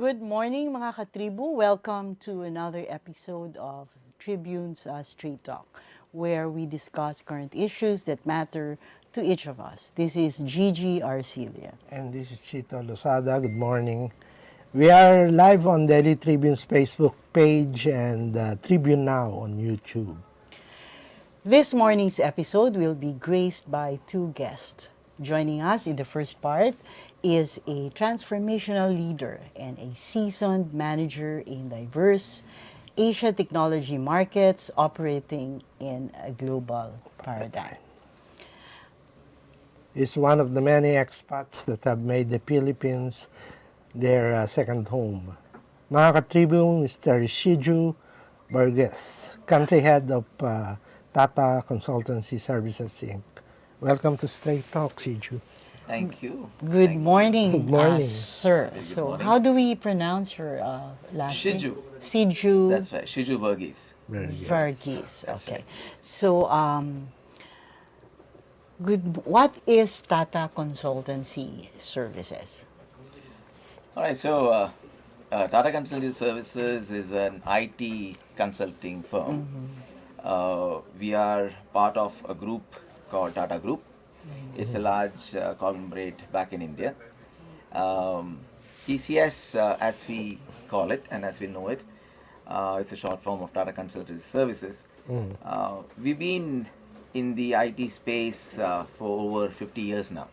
Good morning mga katribu. Welcome to another episode of Tribune's Street Talk, where we discuss current issues that matter to each of us. This is Gigie Arcilla. And this is Chito, Lozada. Good morning. We are live on Daily Tribune's Facebook page and Tribune Now on YouTube. This morning's episode will be graced by two guests. Joining us in the first part is a transformational leader and a seasoned manager in diverse Asia technology markets operating in a global paradigm. He's one of the many expats that have made the Philippines their second home. Mga katribune, Mr. Shiju Varghese, country head of Tata Consultancy Services, Inc. Welcome to Straight Talk, Shiju. Thank you. Good Thank morning, Good morning. sir. Good So, morning. how do we pronounce your last Shiju. name? Shiju. That's right, Shiju Varghese. Very good. Varghese. That's Okay. right. So, what is Tata Consultancy Services? All right, so Tata Consultancy Services is an IT consulting firm. We are part of a group called Tata Group. It's a large conglomerate back in India. TCS, as we call it and as we know it, it's a short form of Tata Consultancy Services. We've been in the IT space for over 50 years now.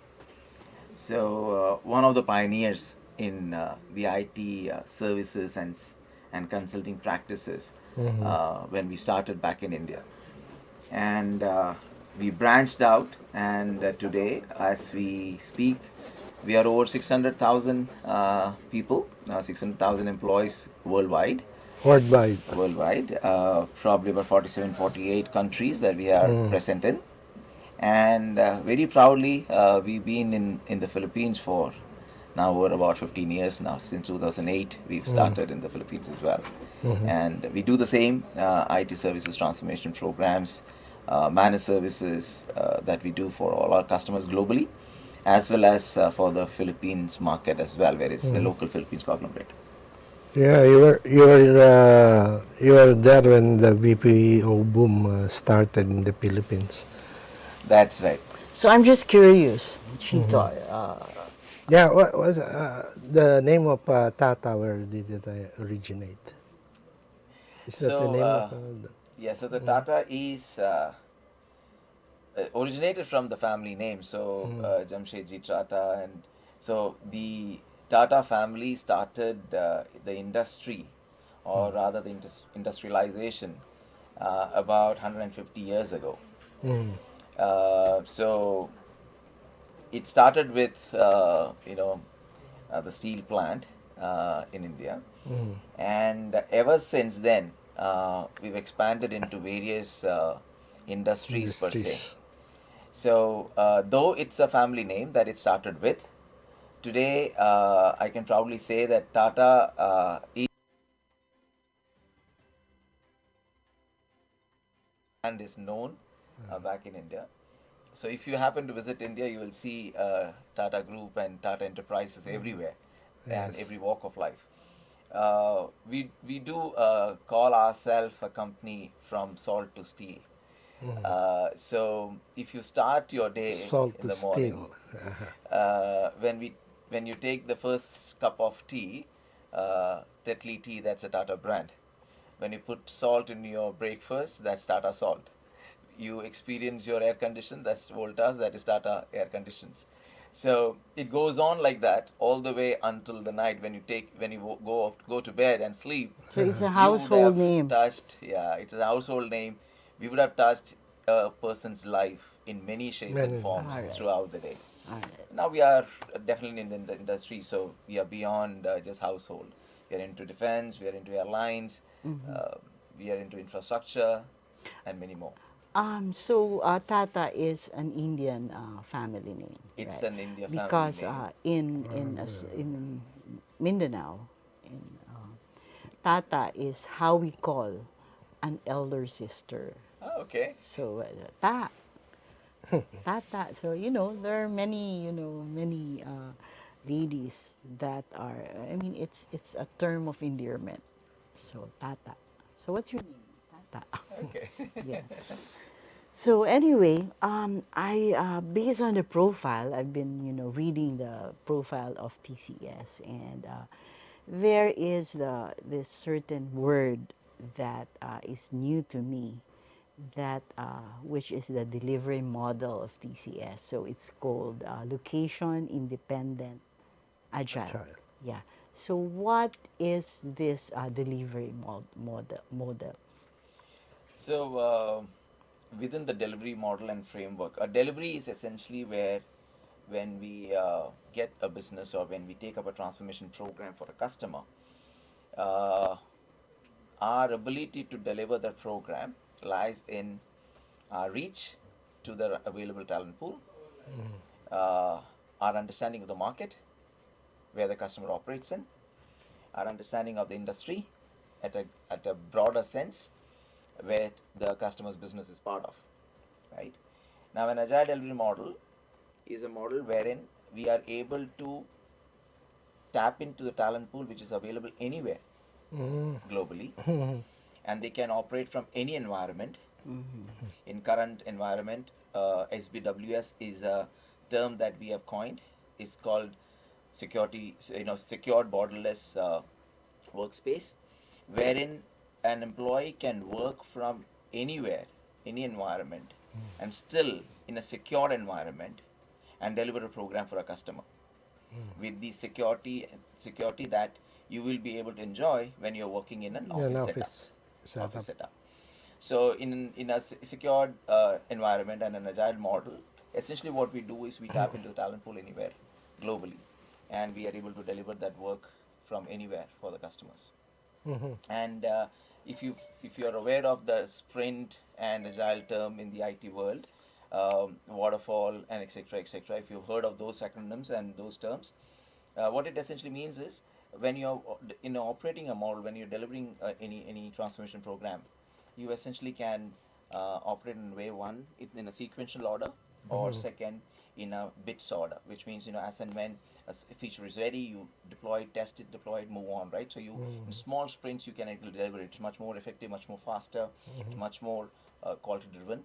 So one of the pioneers in the IT services and consulting practices when we started back in India. And we branched out, and today, as we speak, we are over 600,000 people, 600,000 employees worldwide. Worldwide. Probably about 47, 48 countries that we are present in. And very proudly, we've been in the Philippines for now over about 15 years now. Since 2008, we've started in the Philippines as well. And we do the same IT services transformation programs, managed services that we do for all our customers globally, as well as for the Philippines market as well, where it's the local Philippines conglomerate. Yeah, you were there when the BPO boom started in the Philippines. That's right. So, I'm just curious, Chito. Yeah, what was the name of Tata? Where did it originate? Is that the So, name of? yeah, so the Tata is originated from the family name. So, Jamshedji Tata, and so the Tata family started the industry, or rather the industrialization, about 150 years ago. So it started with the steel plant in India, and ever since then we've expanded into various industries per se. Industries. So though it's a family name that it started with, today I can proudly say that Tata is known back in India. So if you happen to visit India, you will see Tata Group and Tata Enterprises everywhere, and Yes. every walk of life. We do call ourselves a company from salt to steel. So if you start your day Salt in to the morning, steel. when you take the first cup of tea, Tetley tea, that's a Tata brand. When you put salt in your breakfast, that's Tata salt. You experience your air condition, that's Voltas, that is Tata air conditions. So it goes on like that all the way until the night when you go to bed and sleep. So, it's a You would household have name. touched, yeah, it's a household name. We would have touched a person's life in many shapes and Many. forms Alright. throughout the day. All right. Now we are definitely in the industry, so we are beyond just household. We are into defense, we are into airlines, we are into infrastructure, and many more. So, Tata is an Indian family name, It's right? an India family Because name. in Mindanao, in Tata is how we call an elder sister. Oh, okay. So, Tata. So, there are many ladies that are, I mean, it's a term of endearment. So Tata. So what's your name? Tata. Okay. Yeah. So anyway, I based on the profile, I've been reading the profile of TCS, and there is this certain word that is new to me, that which is the delivery model of TCS. So it's called location independent agile. Agile. Yeah. So what is this delivery model? So, within the delivery model and framework, a delivery is essentially where when we get a business or when we take up a transformation program for a customer, uh, our ability to deliver the program lies in our reach to the available talent pool, uh, our understanding of the market where the customer operates in, our understanding of the industry at a broader sense where the customer's business is part of, right? Now, an agile delivery model is a model wherein we are able to tap into the talent pool which is available anywhere globally, and they can operate from any environment. In current environment, SBWS is a term that we have coined. It's called secured borderless workspace, wherein an employee can work from anywhere, any environment, and still in a secure environment and deliver a program for a customer with the security that you will be able to enjoy when you're working in an An office setup. office setup. So in a secured environment and an agile model, essentially what we do is we tap into the talent pool anywhere globally, and we are able to deliver that work from anywhere for the customers. And if you are aware of the sprint and agile term in the IT world, waterfall and etc., if you've heard of those acronyms and those terms, what it essentially means is when you're operating a model, when you're delivering any transformation program, you essentially can operate in wave one in a sequential order, or second in a bits order, which means as and when a feature is ready, you deploy it, test it, deploy it, move on, right? So you in small sprints you can actually deliver it. It's much more effective, much more faster, much more quality driven.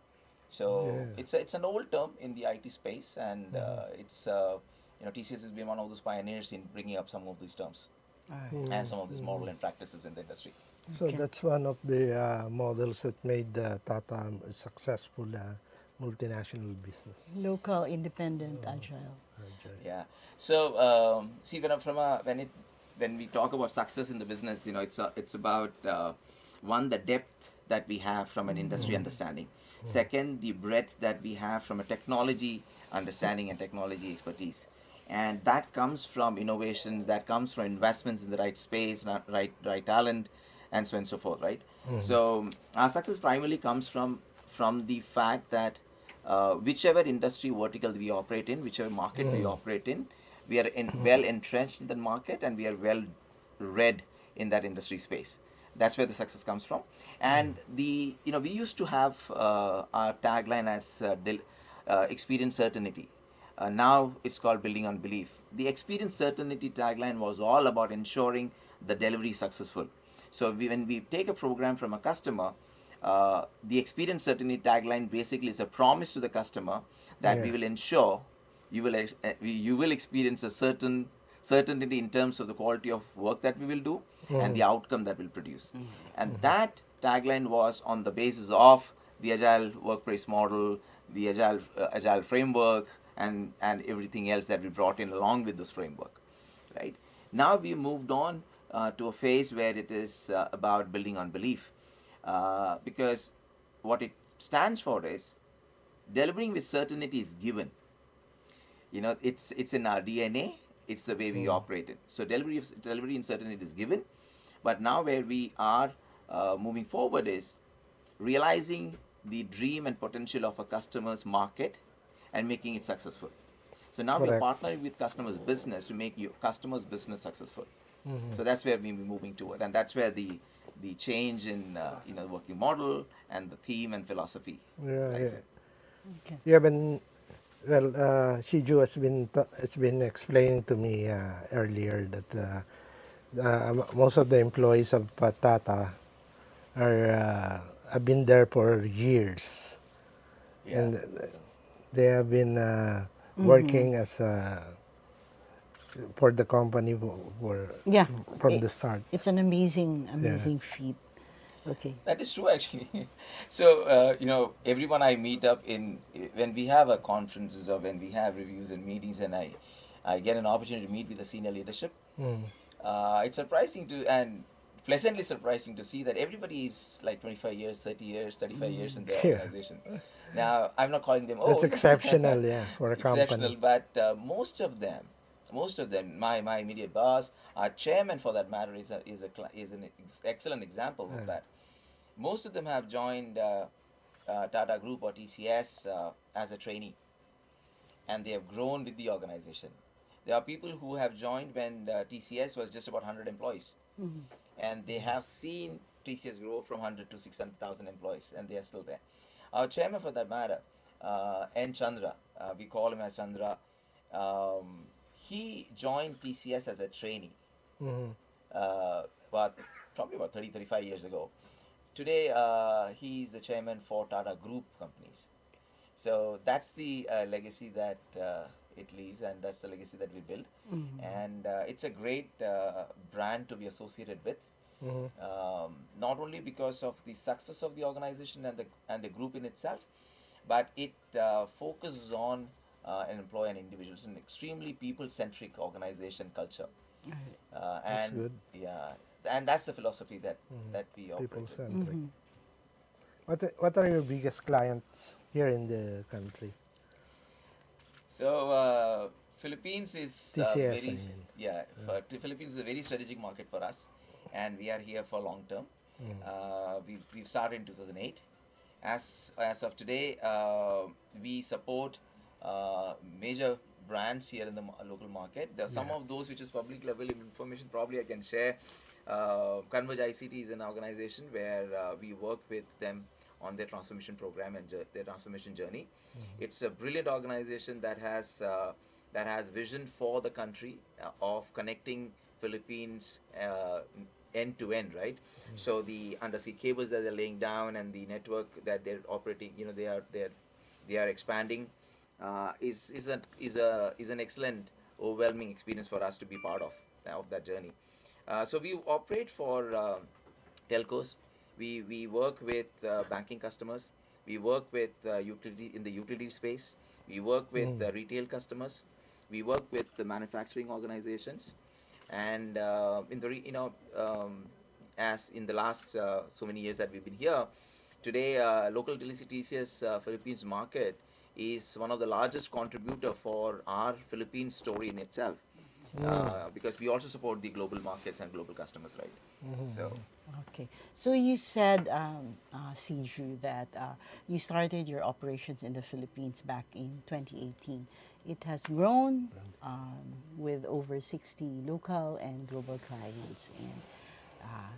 So Yeah. it's an old term in the IT space, and it's TCS has been one of those pioneers in bringing up some of these terms All right. and some of these model and practices in the industry. So Okay. that's one of the models that made Tata a successful multinational business. Local, independent, agile. Agile. Yeah. So see, when we talk about success in the business, it's about one, the depth that we have from an industry understanding. Second, the breadth that we have from a technology understanding and technology expertise. And that comes from innovations, that comes from investments in the right space, right talent, and so on and so forth, right? So our success primarily comes from the fact that whichever industry vertical we operate in, whichever market we operate in, we are well entrenched in the market, and we are well read in that industry space. That's where the success comes from. And we used to have our tagline as experience certainty. Now it's called building on belief. The experience certainty tagline was all about ensuring the delivery is successful. So when we take a program from a customer, the experience certainty tagline basically is a promise to the customer that we Yeah. will ensure you will experience a certain certainty in terms of the quality of work that we will do and the outcome that we'll produce. And that tagline was on the basis of the agile workplace model, the agile framework, and everything else that we brought in along with this framework, right? Now we moved on to a phase where it is about building on belief, because what it stands for is delivering with certainty is given. It's in our DNA. It's the way we operate it. So delivery in certainty is given, but now where we are moving forward is realizing the dream and potential of a customer's market and making it successful. So now we're Correct. partnering with customers' business to make your customers' business successful. So that's where we'll be moving toward, and that's where the change in the working model and the theme and philosophy Yeah, lies yeah. in. Okay. Yeah, when Well, Shiju has been explaining to me earlier that most of the employees of Tata are have been there for years, Yeah. and they have been Mm-hmm. working as for the company Yeah, from it, the start. it's an amazing, Yeah. amazing feat. Okay. That is true, actually. So, everyone I meet up when we have a conferences or when we have reviews and meetings, and I get an opportunity to meet with the senior leadership. Mm. It's surprising to and pleasantly surprising to see that everybody is like 25 years, 30 years, 35 years in their Yeah. organization. Now, I'm not calling them That's old, exceptional, yeah, for a company. exceptional, but most of them, my immediate boss, our chairman for that matter, is an excellent example of that. Most of them have joined Tata Group or TCS as a trainee, and they have grown with the organization. There are people who have joined when TCS was just about 100 employees, Mhm. and they have seen TCS grow from 100 to 600,000 employees, and they are still there. Our chairman, for that matter, N. Chandra, we call him as Chandra, he joined TCS as a trainee, Mm. uh, but probably about 30, 35 years ago. Today, he is the chairman for Tata Group companies. So that's the legacy that it leaves, and that's the legacy that we build. Mhm. And it's a great brand to be associated with. Mm. Not only because of the success of the organization and the group in itself, but it focuses on an employee and individual. It's an extremely people-centric organization culture, Right. That's and good. yeah, and that's the philosophy that we operate People with. centric. Mhm. What are your biggest clients here in the country? So Philippines is TCS, I very mean. Philippines is a very strategic market for us, and we are here for long term. Mm. We've started in 2008. As of today, we support major brands here in the local market. There are some Yeah. of those which is public level information. Probably I can share. Converge ICT is an organization where we work with them on their transformation program and their transformation journey. It's a brilliant organization that has vision for the country of connecting Philippines end to end, right? So the undersea cables that they're laying down and the network that they're operating, they are expanding. Is an excellent, overwhelming experience for us to be part of that journey. So we operate for telcos. We work with banking customers. We work with utility in the utility space. We work with Mm. retail customers. We work with the manufacturing organizations, and in the as in the last so many years that we've been here, today local TCS Philippines market is one of the largest contributor for our Philippines story in itself, Mm. because we also support the global markets and global customers, right? So Okay. So you said, Siju, that you started your operations in the Philippines back in 2018. It has grown with over 60 local and global clients, and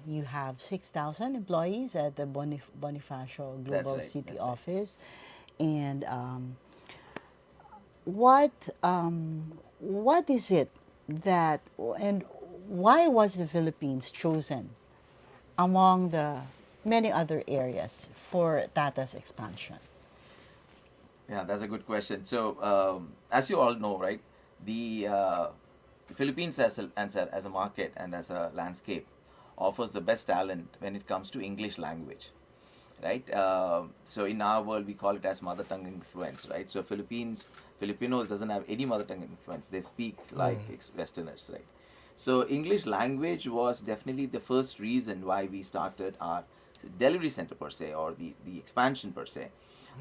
you have 6,000 employees at the Bonifacio that's Global right. City That's right. office. And what what is it that and why was the Philippines chosen among the many other areas for Tata's expansion? Yeah, that's a good question. So, as you all know, right, the Philippines as a market and as a landscape offers the best talent when it comes to English language, right? So in our world, we call it as mother tongue influence, right? So Filipinos doesn't have any mother tongue influence. They speak like Westerners, right? So English language was definitely the first reason why we started our delivery center per se, or the expansion per se.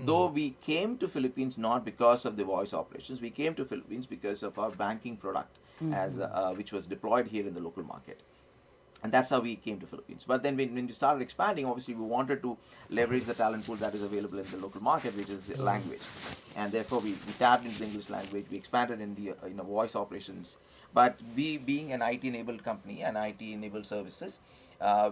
Though we came to Philippines not because of the voice operations, we came to Philippines because of our banking product, as which was deployed here in the local market, and that's how we came to Philippines. But then when we started expanding, obviously we wanted to leverage the talent pool that is available in the local market, which is language, and therefore we tapped into the English language. We expanded in the voice operations, But we being an IT-enabled company and IT-enabled services,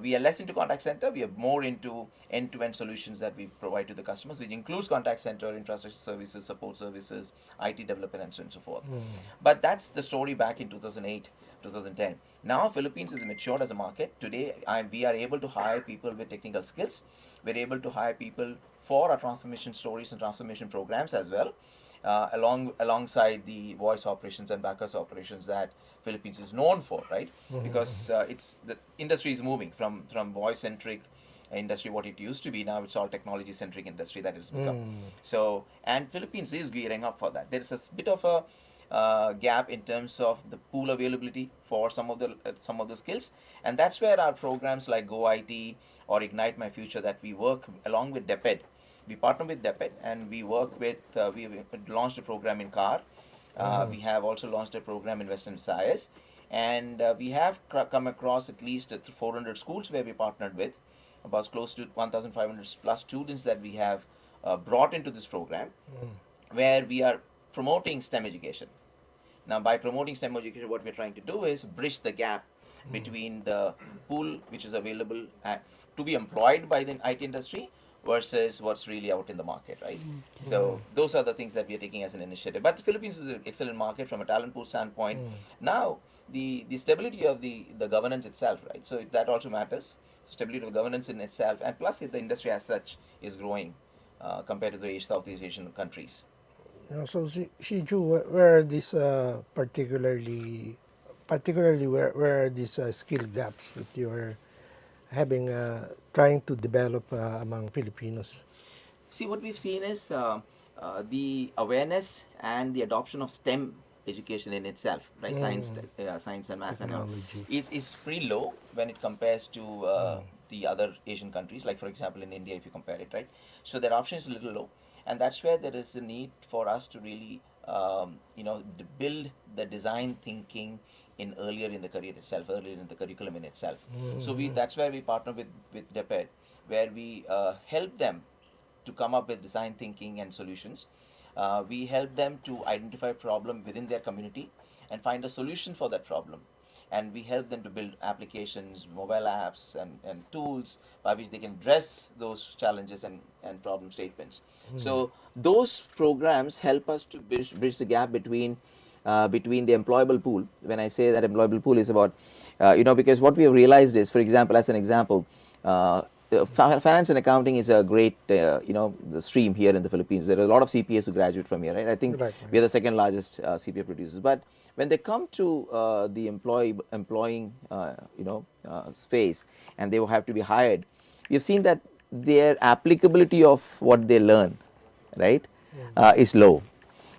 we are less into contact center. We are more into end-to-end solutions that we provide to the customers, which includes contact center, infrastructure services, support services, IT development, and so on and so forth. But that's the story back in 2008, 2010. Now Philippines is matured as a market. Today, we are able to hire people with technical skills. We're able to hire people for our transformation stories and transformation programs as well, alongside the voice operations and backers operations that Philippines is known for, right? Because it's the industry is moving from voice centric industry what it used to be. Now it's all technology centric industry that it's become. So, and Philippines is gearing up for that. There is a bit of a gap in terms of the pool availability for some of the skills, and that's where our programs like Go IT or Ignite My Future that we work along with DEPED. We partner with DEPED and we work with. We launched a program in car. We have also launched a program in Western Sires, and we have come across at least 400 schools where we partnered with, about close to 1,500 plus students that we have brought into this program, where we are promoting STEM education. Now, by promoting STEM education, what we're trying to do is bridge the gap between the pool which is available to be employed by the IT industry versus what's really out in the market, right? So those are the things that we are taking as an initiative. But the Philippines is an excellent market from a talent pool standpoint. Now, the stability of the governance itself, right? So that also matters. Stability of governance in itself, and plus the industry as such is growing compared to the Southeast Asian countries. So Shiju, where are these particularly where are these skill gaps that you are having trying to develop among Filipinos? See, what we've seen is the awareness and the adoption of STEM education in itself, right? Science and maths and all, Technology. is pretty low when it compares to the other Asian countries. Like for example, in India, if you compare it, right? So their option is a little low, and that's where there is a need for us to really, build the design thinking in earlier in the career itself, earlier in the curriculum in itself. So that's where we partner with DEPED, where we help them to come up with design thinking and solutions. We help them to identify a problem within their community and find a solution for that problem. And we help them to build applications, mobile apps, and tools by which they can address those challenges and problem statements. So those programs help us to bridge the gap between the employable pool. When I say that employable pool is about, because what we have realized is, for example, as an example, finance and accounting is a great, the stream here in the Philippines. There are a lot of CPAs who graduate from here, right? I think Right. we are the second largest CPA producers. But when they come to the employing, space, and they will have to be hired, we've seen that their applicability of what they learn, right, is low.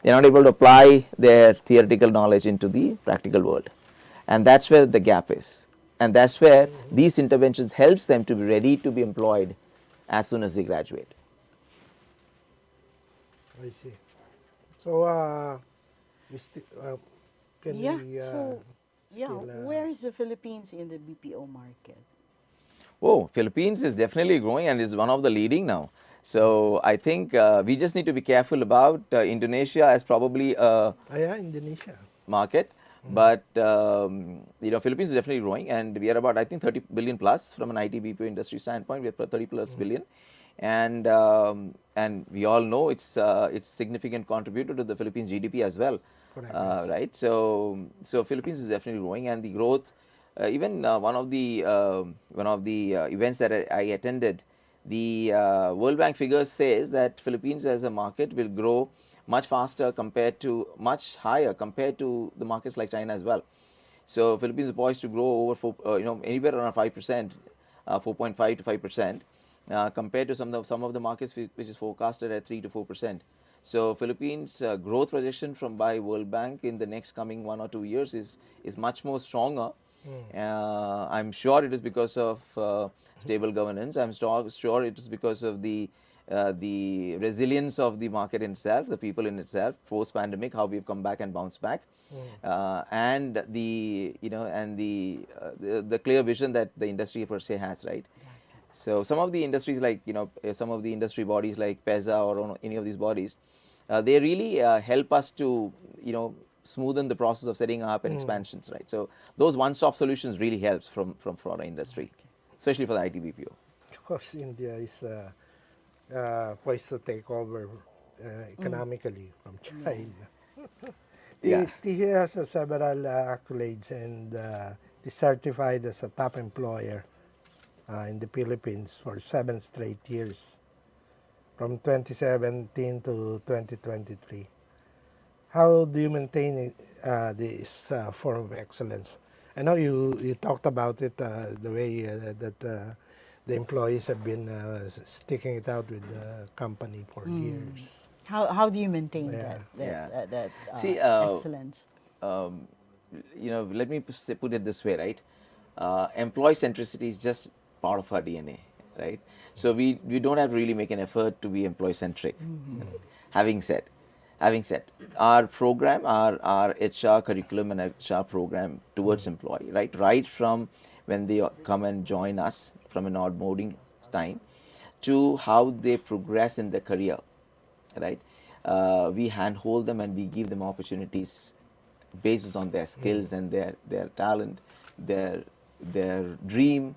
They're not able to apply their theoretical knowledge into the practical world, and that's where the gap is, and that's where these interventions helps them to be ready to be employed as soon as they graduate. I see. So we can Yeah. we So, yeah, still where is the Philippines in the BPO market? Oh, Philippines is definitely growing and is one of the leading now. So I think we just need to be careful about Indonesia as probably a yeah, Indonesia. market, but Philippines is definitely growing, and we are about, I think, 30 billion plus from an IT BPO industry standpoint. We are 30 plus billion, and we all know it's significant contributor to the Philippines GDP as well, Correct, yes. right? So Philippines is definitely growing, and the growth. Even one of the events that I attended, the World Bank figures says that Philippines as a market will grow much higher compared to the markets like China as well. So Philippines is poised to grow over anywhere around 5%, 4.5 to 5%, compared to some of the markets which is forecasted at 3 to 4%. So Philippines growth projection from by World Bank in the next coming 1 or 2 years is much more stronger. I'm sure it is because of stable governance. I'm sure it is because of the resilience of the market in itself, the people in itself, post-pandemic, how we've come back and bounced back, and the clear vision that the industry per se has, right? So some of the industries like some of the industry bodies like PESA or any of these bodies, they really help us to smoothen the process of setting up and expansions, right? So those one-stop solutions really helps from for our industry, especially for the IT BPO. Of course, India is poised to take over economically from China. Yeah. TCS has several accolades and is certified as a top employer in the Philippines for 7 straight years, from 2017 to 2023. How do you maintain this form of excellence? I know you talked about it, the way that the employees have been sticking it out with the company for years. How do you maintain Yeah. that See, excellence? um, let me put it this way, right? Employee centricity is just part of our DNA, right? So we don't have to really make an effort to be employee centric. Having said, our program, our HR curriculum and HR program towards employee, right from when they come and join us from an onboarding time to how they progress in their career, right? We handhold them and we give them opportunities based on their skills and their talent, their dream,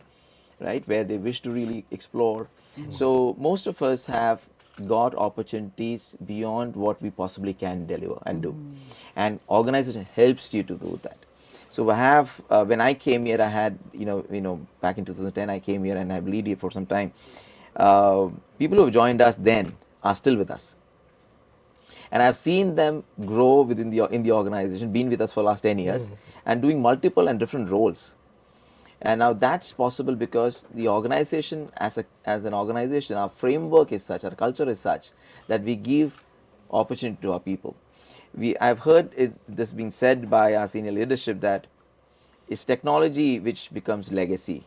right, where they wish to really explore. So most of us have got opportunities beyond what we possibly can deliver and do, and organization helps you to do that. So I have when I came here, I had back in 2010 I came here and I believed here for some time. People who have joined us then are still with us, and I've seen them grow within the organization, been with us for the last 10 years and doing multiple and different roles. And now that's possible because the organization as an organization, our framework is such, our culture is such that we give opportunity to our people. I've heard this being said by our senior leadership that it's technology which becomes legacy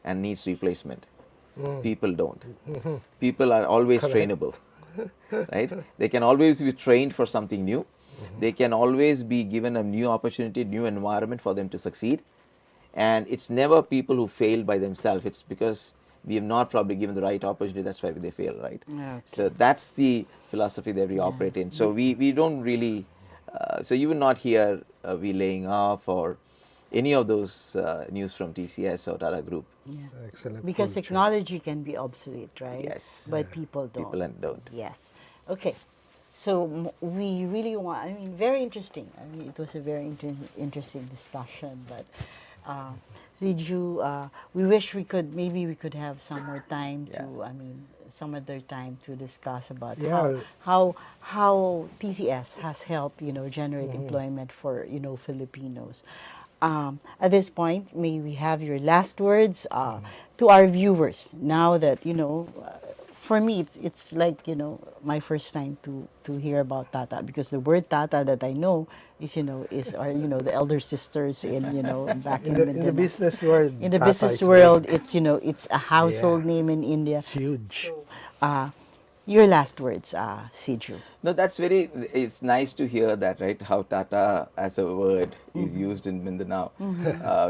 and needs replacement. People don't. People are always trainable, right? They can always be trained for something new. They can always be given a new opportunity, new environment for them to succeed. And it's never people who fail by themselves. It's because we have not probably given the right opportunity. That's why they fail, right? Okay. So that's the philosophy that we operate in. So we don't really. So you will not hear we laying off or any of those news from TCS or Tata Group. Yeah. Excellent. Because culture. technology can be obsolete, right? Yes. But people don't. People don't. Yes. Okay. So we really want, I mean, very interesting. I mean, it was a very interesting discussion. But Shiju, we wish maybe we could have some more time to, I mean, some other time to discuss about Yeah. how TCS has helped, generate employment for, Filipinos. At this point, may we have your last words to our viewers now that, for me, it's like, my first time to hear about Tata, because the word Tata that I know is our, the elder sisters in, back in In the Mindanao. business world, In the Tata business is world, big. it's a household name in India. It's huge. Your last words, Shiju. No, it's nice to hear that, right? How Tata as a word is used in Mindanao.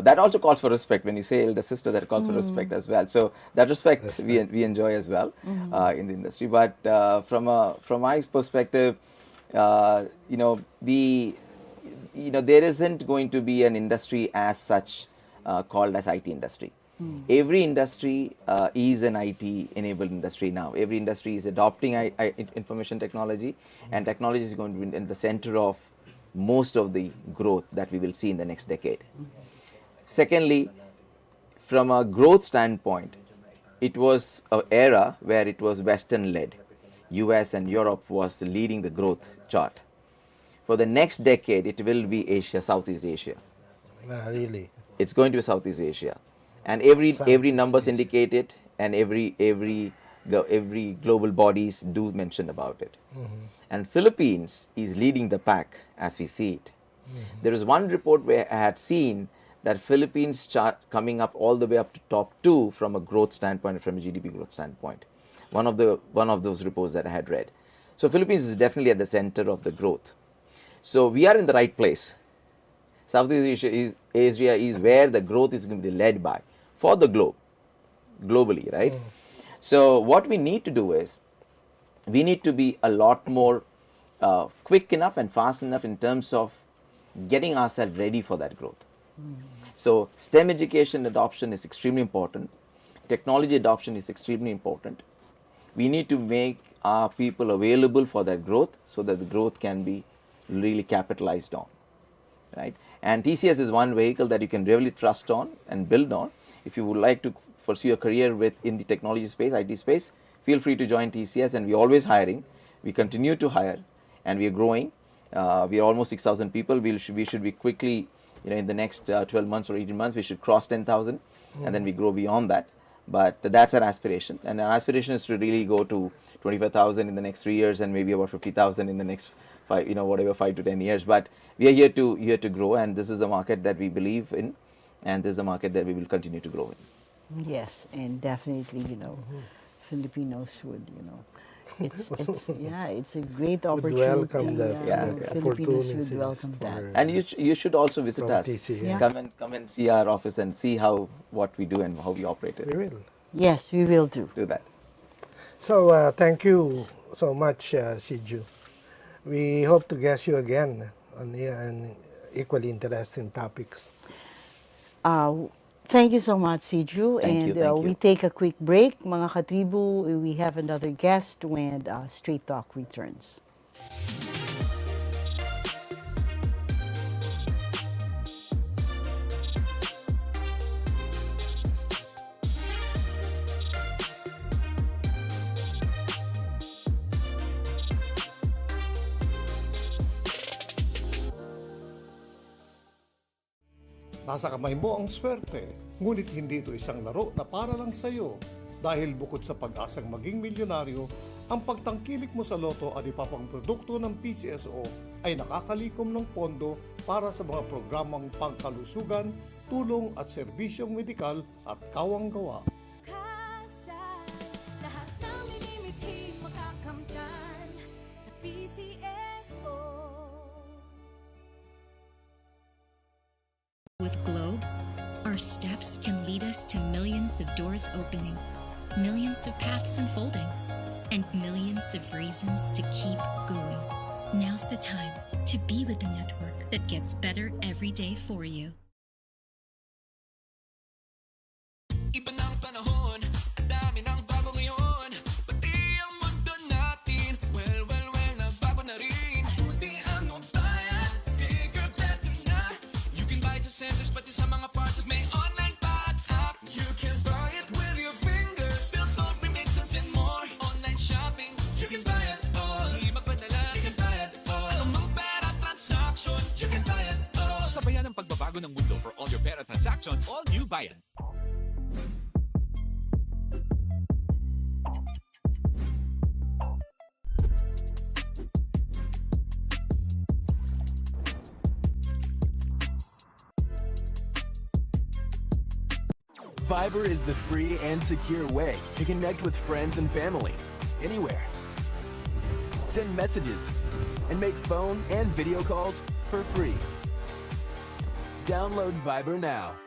That also calls for respect. When you say elder sister, that calls for respect as well. So that respect we enjoy as well in the industry. But from my perspective, there isn't going to be an industry as such called as IT industry. Every industry is an IT enabled industry now. Every industry is adopting information technology, and technology is going to be in the center of most of the growth that we will see in the next decade. Secondly, from a growth standpoint, it was an era where it was Western led. US and Europe was leading the growth chart. For the next decade, it will be Asia, Southeast Asia. Really. It's going to be Southeast Asia, and every Southeast numbers Asia. indicate it, and every global bodies do mention about it. And Philippines is leading the pack as we see it. There is one report where I had seen that Philippines chart coming up all the way up to top 2 from a growth standpoint, from a GDP growth standpoint. One of those reports that I had read. So Philippines is definitely at the center of the growth. So we are in the right place. Southeast Asia is where the growth is going to be led by for the globally, right? So what we need to do is we need to be a lot more quick enough and fast enough in terms of getting ourselves ready for that growth. So STEM education adoption is extremely important. Technology adoption is extremely important. We need to make our people available for that growth so that the growth can be really capitalized on, right? And TCS is one vehicle that you can really trust on and build on. If you would like to pursue a career in the technology space, IT space, feel free to join TCS, and we're always hiring. We continue to hire, and we are growing. We are almost 6,000 people. We should be quickly, in the next 12 months or 18 months, we should cross 10,000, and then we grow beyond that. But that's our aspiration, and our aspiration is to really go to 25,000 in the next 3 years, and maybe about 50,000 in the next 5 to 10 years. But we are here to grow, and this is a market that we believe in, and this is a market that we will continue to grow in. Yes, and definitely, Filipinos would, it's a great opportunity. welcome that Filipinos opportunities would welcome that. And you should also visit From us. TCS. Yeah. Come and see our office and see what we do and how we operate it. We will. Yes, we will do. Do that. So thank you so much, Shiju. We hope to guest you again on equally interesting topics. Thank you so much, Shiju. Thank you. We take a quick break. Mga katribu, we have another guest when Straight Talk returns. Nasa kamay mo ang swerte, ngunit hindi ito isang laro na para lang sa'yo. Dahil bukod sa pag-asang maging milyonaryo, ang pagtangkilik mo sa loto at ipapang produkto ng PCSO ay nakakalikom ng pondo para sa mga programang pangkalusugan, tulong at serbisyong medikal at kawang-gawa. Lahat ng minimithi makakamtan sa PCSO. With Globe, our steps can lead us to millions of doors opening, millions of paths unfolding, and millions of reasons to keep going. Now's the time to be with a network that gets better every day for you. Iba ng panahon, dami ng bago ngayon. Pati ang mundo natin, well, nagbago na rin. Buti ang bayan, bigger, better na. You can buy to centers, pati sa mga partners may online pa at app. You can buy it with your fingers, still phone remittance and more. Online shopping, you can buy it all. Di magpadala, you can buy it all. Anumang pera transaction, you can buy it all. Sabayan ang pagbabago ng mundo for all your pera transactions, all new Bayan. Fiber is the free and secure way to connect with friends and family anywhere. Send messages and make phone and video calls for free. Download Fiber now.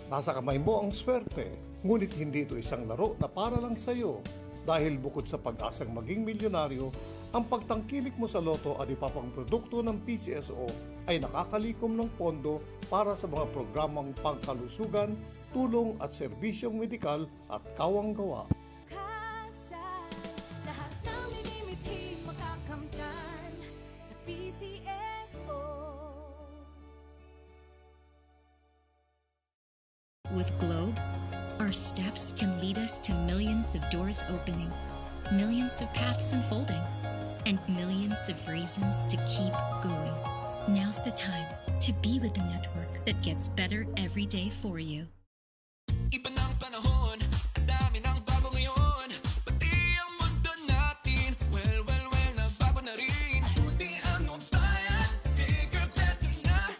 Nasa kamay mo ang swerte, ngunit hindi ito isang laro na para lang sa'yo. Dahil bukod sa pag-asang maging milyonaryo, ang pagtangkilik mo sa loto at ipapang produkto ng PCSO ay nakakalikom ng pondo para sa mga programang pangkalusugan, tulong at serbisyong medikal at kawang-gawa. Lahat ng minimithi makakamtan sa PCSO. With Globe, our steps can lead us to millions of doors opening, millions of paths unfolding, and millions of reasons to keep going. Now's the time to be with a network that gets better every day for you. Iba ng panahon, dami ng bago ngayon. Pati ang mundo natin, well, nagbago na rin. Buti ang bayan, bigger, better na.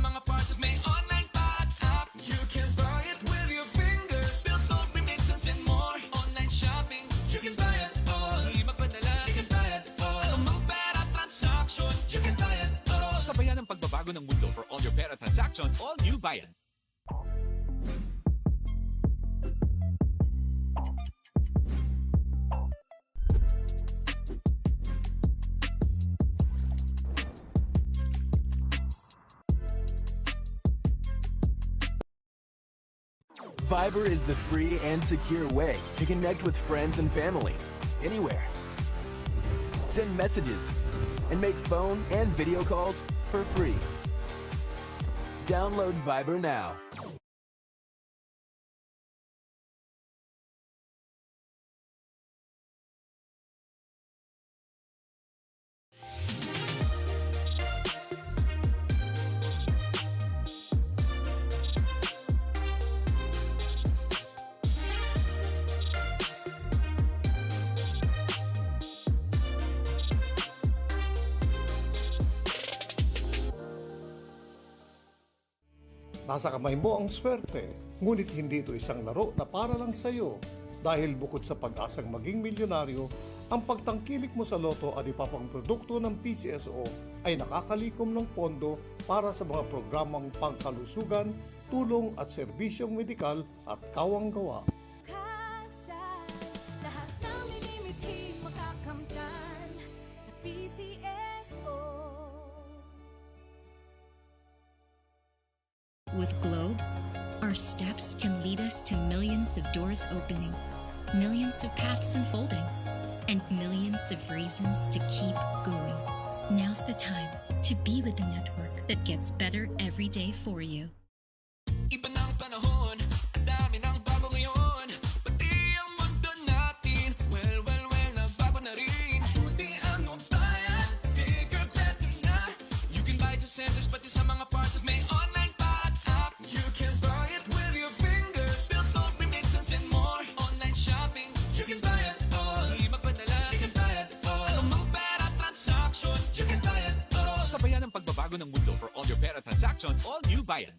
mga partners may online pa at app. You can buy it with your fingers, still don't remittance and more. Online shopping, you can buy it all. Di magpadala, you can buy it all. Anumang pera transaction, you can buy it all. Sabayan ang pagbabago ng mundo for all your pera transactions, all new Bayad. Fiber is the free and secure way to connect with friends and family anywhere. Send messages and make phone and video calls for free. Download Viber now. Nasa kamay mo ang swerte, ngunit hindi ito isang laro na para lang sa'yo. Dahil bukod sa pag-asang maging milyonaryo, ang pagtangkilik mo sa loto at iba pang produkto ng PCSO ay nakakalikom ng pondo para sa mga programang pangkalusugan, tulong at serbisyong medikal at kawang-gawa. Kasal, lahat ng minimithi makakamtan sa PCSO. With Globe, our steps can lead us to millions of doors opening, millions of paths unfolding, and millions of reasons to keep going. Now's the time to be with the network that gets better every day for you. Iba ng panahon, ang dami ng bago ngayon. Pati ang mundo natin, well, nagbago na rin. Buti ang bayan, bigger, better na. You can buy to centers, pati sa mga partners may online pa at app. You can buy it with your fingers, still don't remittance and more. Online shopping, you can buy it all. Di magpadala, you can buy it all. Anumang pera transaction, you can buy it all. Sabayan ang pagbabago ng mundo for all your pera transactions, all new Bayad.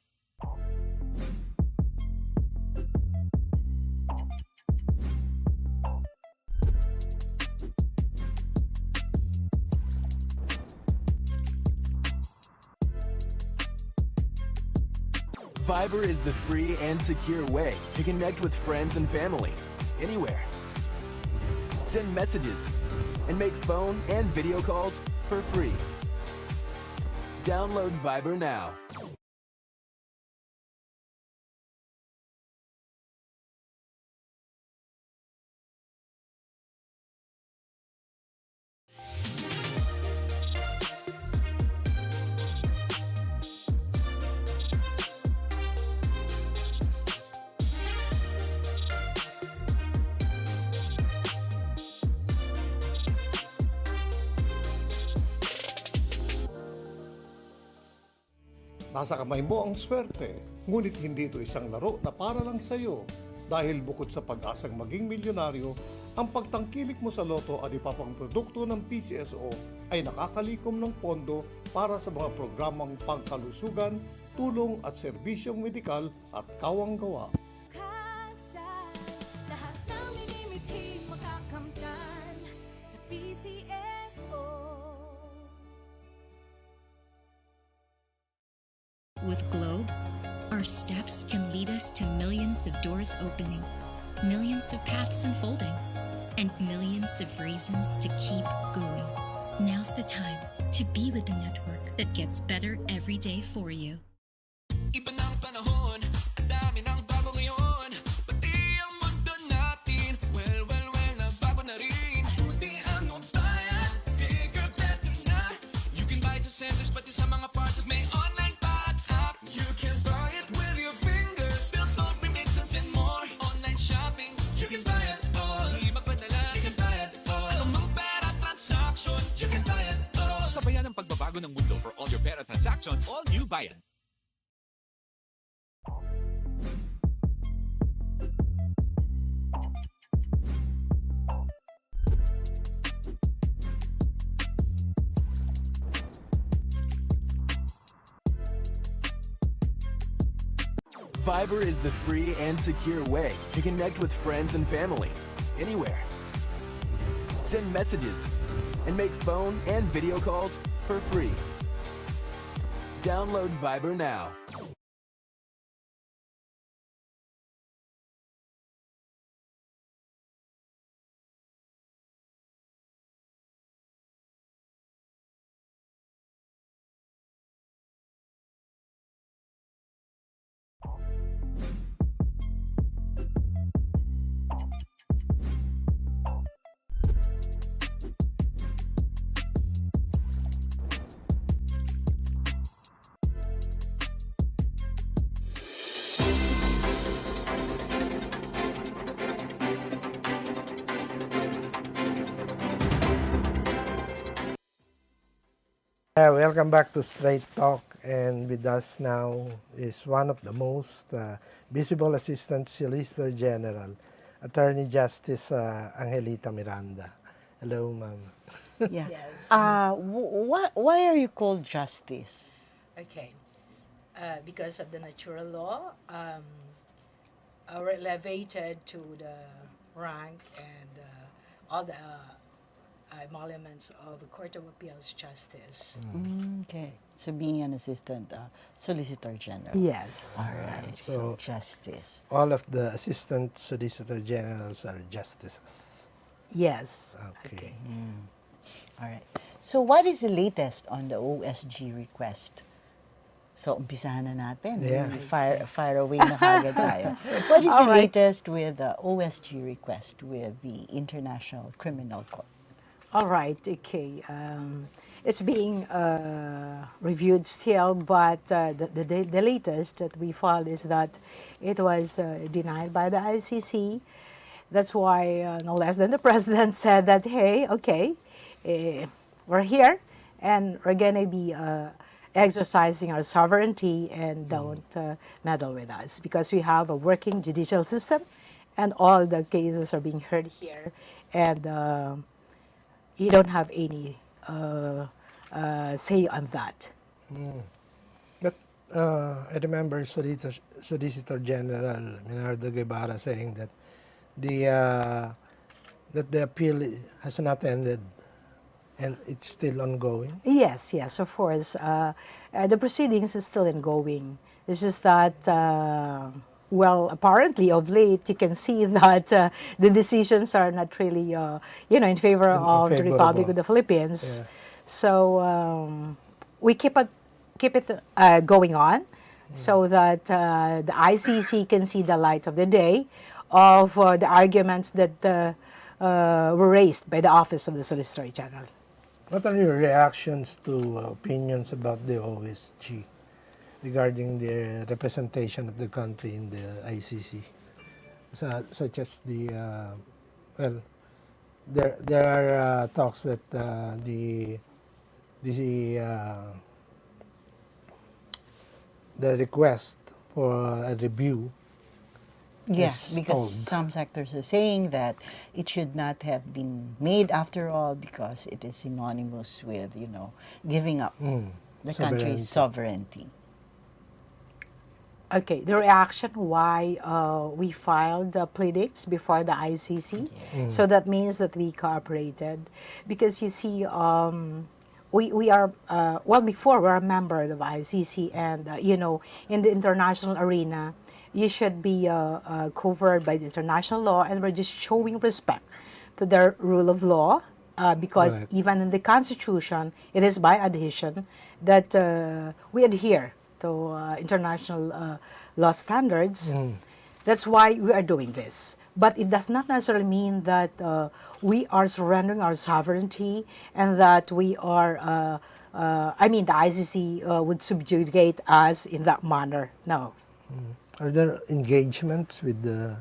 Fiber is the free and secure way to connect with friends and family anywhere. Send messages and make phone and video calls for free. Download Viber now. Nasa kamay mo ang swerte, ngunit hindi ito isang laro na para lang sa'yo. Dahil bukod sa pag-asang maging milyonaryo, ang pagtangkilik mo sa loto at iba pang produkto ng PCSO ay nakakalikom ng pondo para sa mga programang pangkalusugan, tulong at serbisyong medikal at kawang-gawa. Kasal, lahat ng minimithi makakamtan sa PCSO. With Globe, our steps can lead us to millions of doors opening, millions of paths unfolding, and millions of reasons to keep going. Now's the time to be with the network that gets better every day for you. Iba ng panahon, ang dami ng bago ngayon. Pati ang mundo natin, well, nagbago na rin. Buti ang bayan, bigger, better na. You can buy to centers, pati sa mga partners may online pa at app. You can buy it with your fingers, still don't remittance and more. Online shopping, you can buy it all. Di magpadala, you can buy it all. Anumang pera transaction, you can buy it all. Sabayan ang pagbabago ng mundo for all your pera transactions, all new Bayad. Fiber is the free and secure way to connect with friends and family anywhere. Send messages and make phone and video calls for free. Download Viber now. Welcome back to Straight Talk, and with us now is one of the most visible Assistant Solicitor General, Attorney Justice Angelita Miranda. Hello, ma'am. Yeah. Yes. Why are you called Justice? Okay. Because of the natural law, we're elevated to the rank and all the emoluments of the Court of Appeals Justice. Okay. So being an Assistant Solicitor General. Yes. All right. So Justice. All of the Assistant Solicitor Generals are justices. Yes. Okay. All right. So what is the latest on the OSG request? So umpisahan na natin. Yeah. Fire away na kagad tayo. What is All the right. latest with the OSG request with the International Criminal Court? All right. Okay. It's being reviewed still, but the latest that we filed is that it was denied by the ICC. That's why no less than the president said that, hey, okay, we're here and we're going to be exercising our sovereignty and don't meddle with us, because we have a working judicial system and all the cases are being heard here, and you don't have any say on that. But I remember Solicitor General Minardo Guevara saying that the appeal has not ended and it's still ongoing. Yes, yes, of course. The proceedings is still ongoing. It's just that, well, apparently of late, you can see that the decisions are not really, in favor of the Republic of the Philippines. Yeah. So we keep it going on, so that the ICC can see the light of the day of the arguments that were raised by the Office of the Solicitor General. What are your reactions to opinions about the OSG regarding the representation of the country in the ICC? Such as the, well, there are talks that the request for a review Yes, is because stalled. some sectors are saying that it should not have been made after all because it is synonymous with, giving up the country's sovereignty. Okay, the reaction why we filed the pleadings before the ICC. So that means that we cooperated, because you see, we are well, before we're a member of the ICC, and in the international arena, you should be covered by the international law, and we're just showing respect to the rule of law, because Correct. even in the Constitution, it is by adhesion that we adhere to international law standards. That's why we are doing this. But it does not necessarily mean that we are surrendering our sovereignty and that we are, the ICC would subjugate us in that manner. No. Are there engagements with the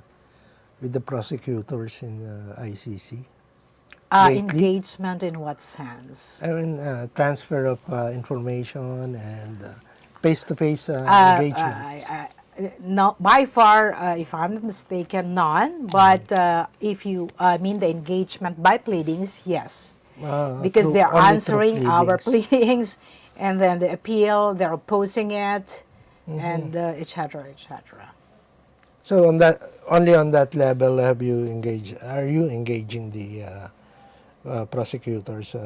prosecutors in ICC? Lately? Engagement in what sense? I mean, transfer of information and face-to-face engagements. No, by far, if I'm not mistaken, none. But if you mean the engagement by pleadings, yes. Because Through- they're only through answering our pleadings. pleadings, and then the appeal, they're opposing it. and etc. etc. So on that, only on that level have you engaged? Are you engaging the prosecutors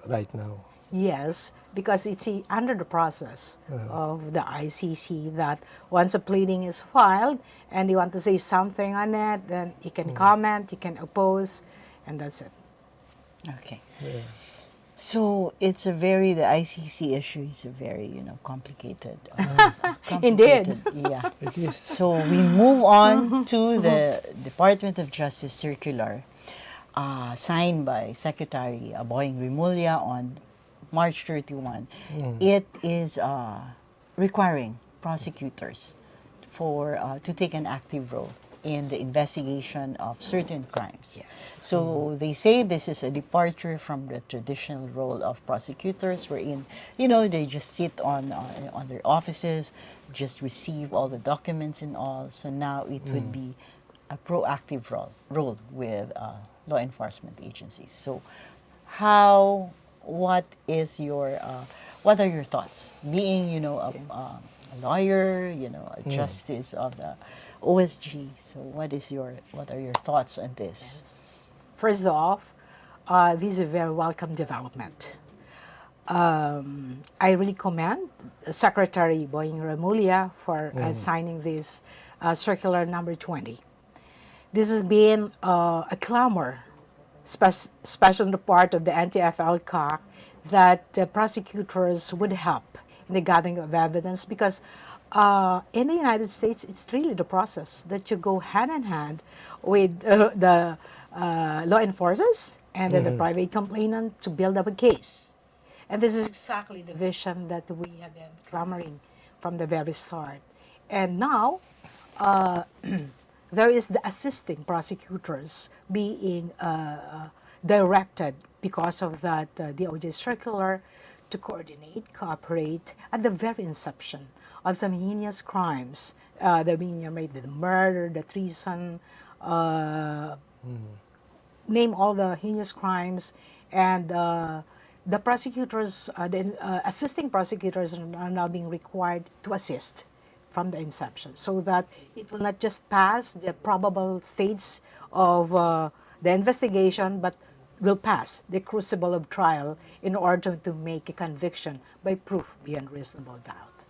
right now? Yes, because it's under the process of the ICC that once a pleading is filed and you want to say something on it, then you can comment, you can oppose, and that's it. Okay. So it's a very, the ICC issue is a very, complicated. Indeed. Yeah. It is. So we move on to the Department of Justice circular signed by Secretary Boying Rimulya on March 31. It is requiring prosecutors to take an active role in the investigation of certain crimes. So they say this is a departure from the traditional role of prosecutors, wherein they just sit on their offices, just receive all the documents and all. So now it would be a proactive role with law enforcement agencies. So what are your thoughts? Being, a lawyer, a justice of the OSG. So what are your thoughts on this? First off, this is a very welcome development. I really commend Secretary Boying Remulla for signing this circular number 20. This has been a clamor, especially on the part of the anti-FLCAC, that prosecutors would help in the gathering of evidence, because in the United States, it's really the process that you go hand in hand with the law enforcers and then the private complainant to build up a case. And this is exactly the vision that we have been clamoring from the very start. And now, there is the assisting prosecutors being directed because of that DOJ circular to coordinate, cooperate at the very inception of some heinous crimes. They're being made the murder, the treason, name all the heinous crimes, and the prosecutors, the assisting prosecutors are now being required to assist from the inception, so that it will not just pass the probable states of the investigation, but will pass the crucible of trial in order to make a conviction by proof beyond reasonable doubt.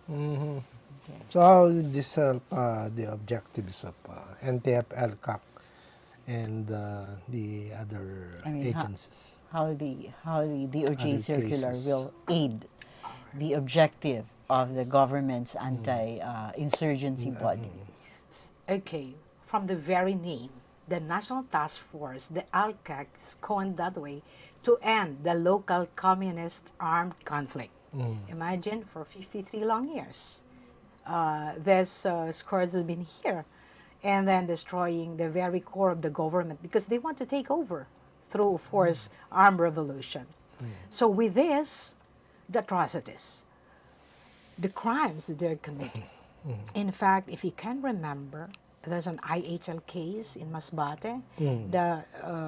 So how would this help the objectives of NTF-LCAC and the other agencies? How the DOJ Other circular cases. will aid the objective of the government's anti-insurgency body? Okay, from the very name, the National Task Force, the ALCAC, is coined that way to end the local communist armed conflict. Imagine, for 53 long years, this scourge has been here, and then destroying the very core of the government because they want to take over through force armed revolution. So with this, the atrocities, the crimes that they're committing. In fact, if you can remember, there's an IHL case in Masbate, the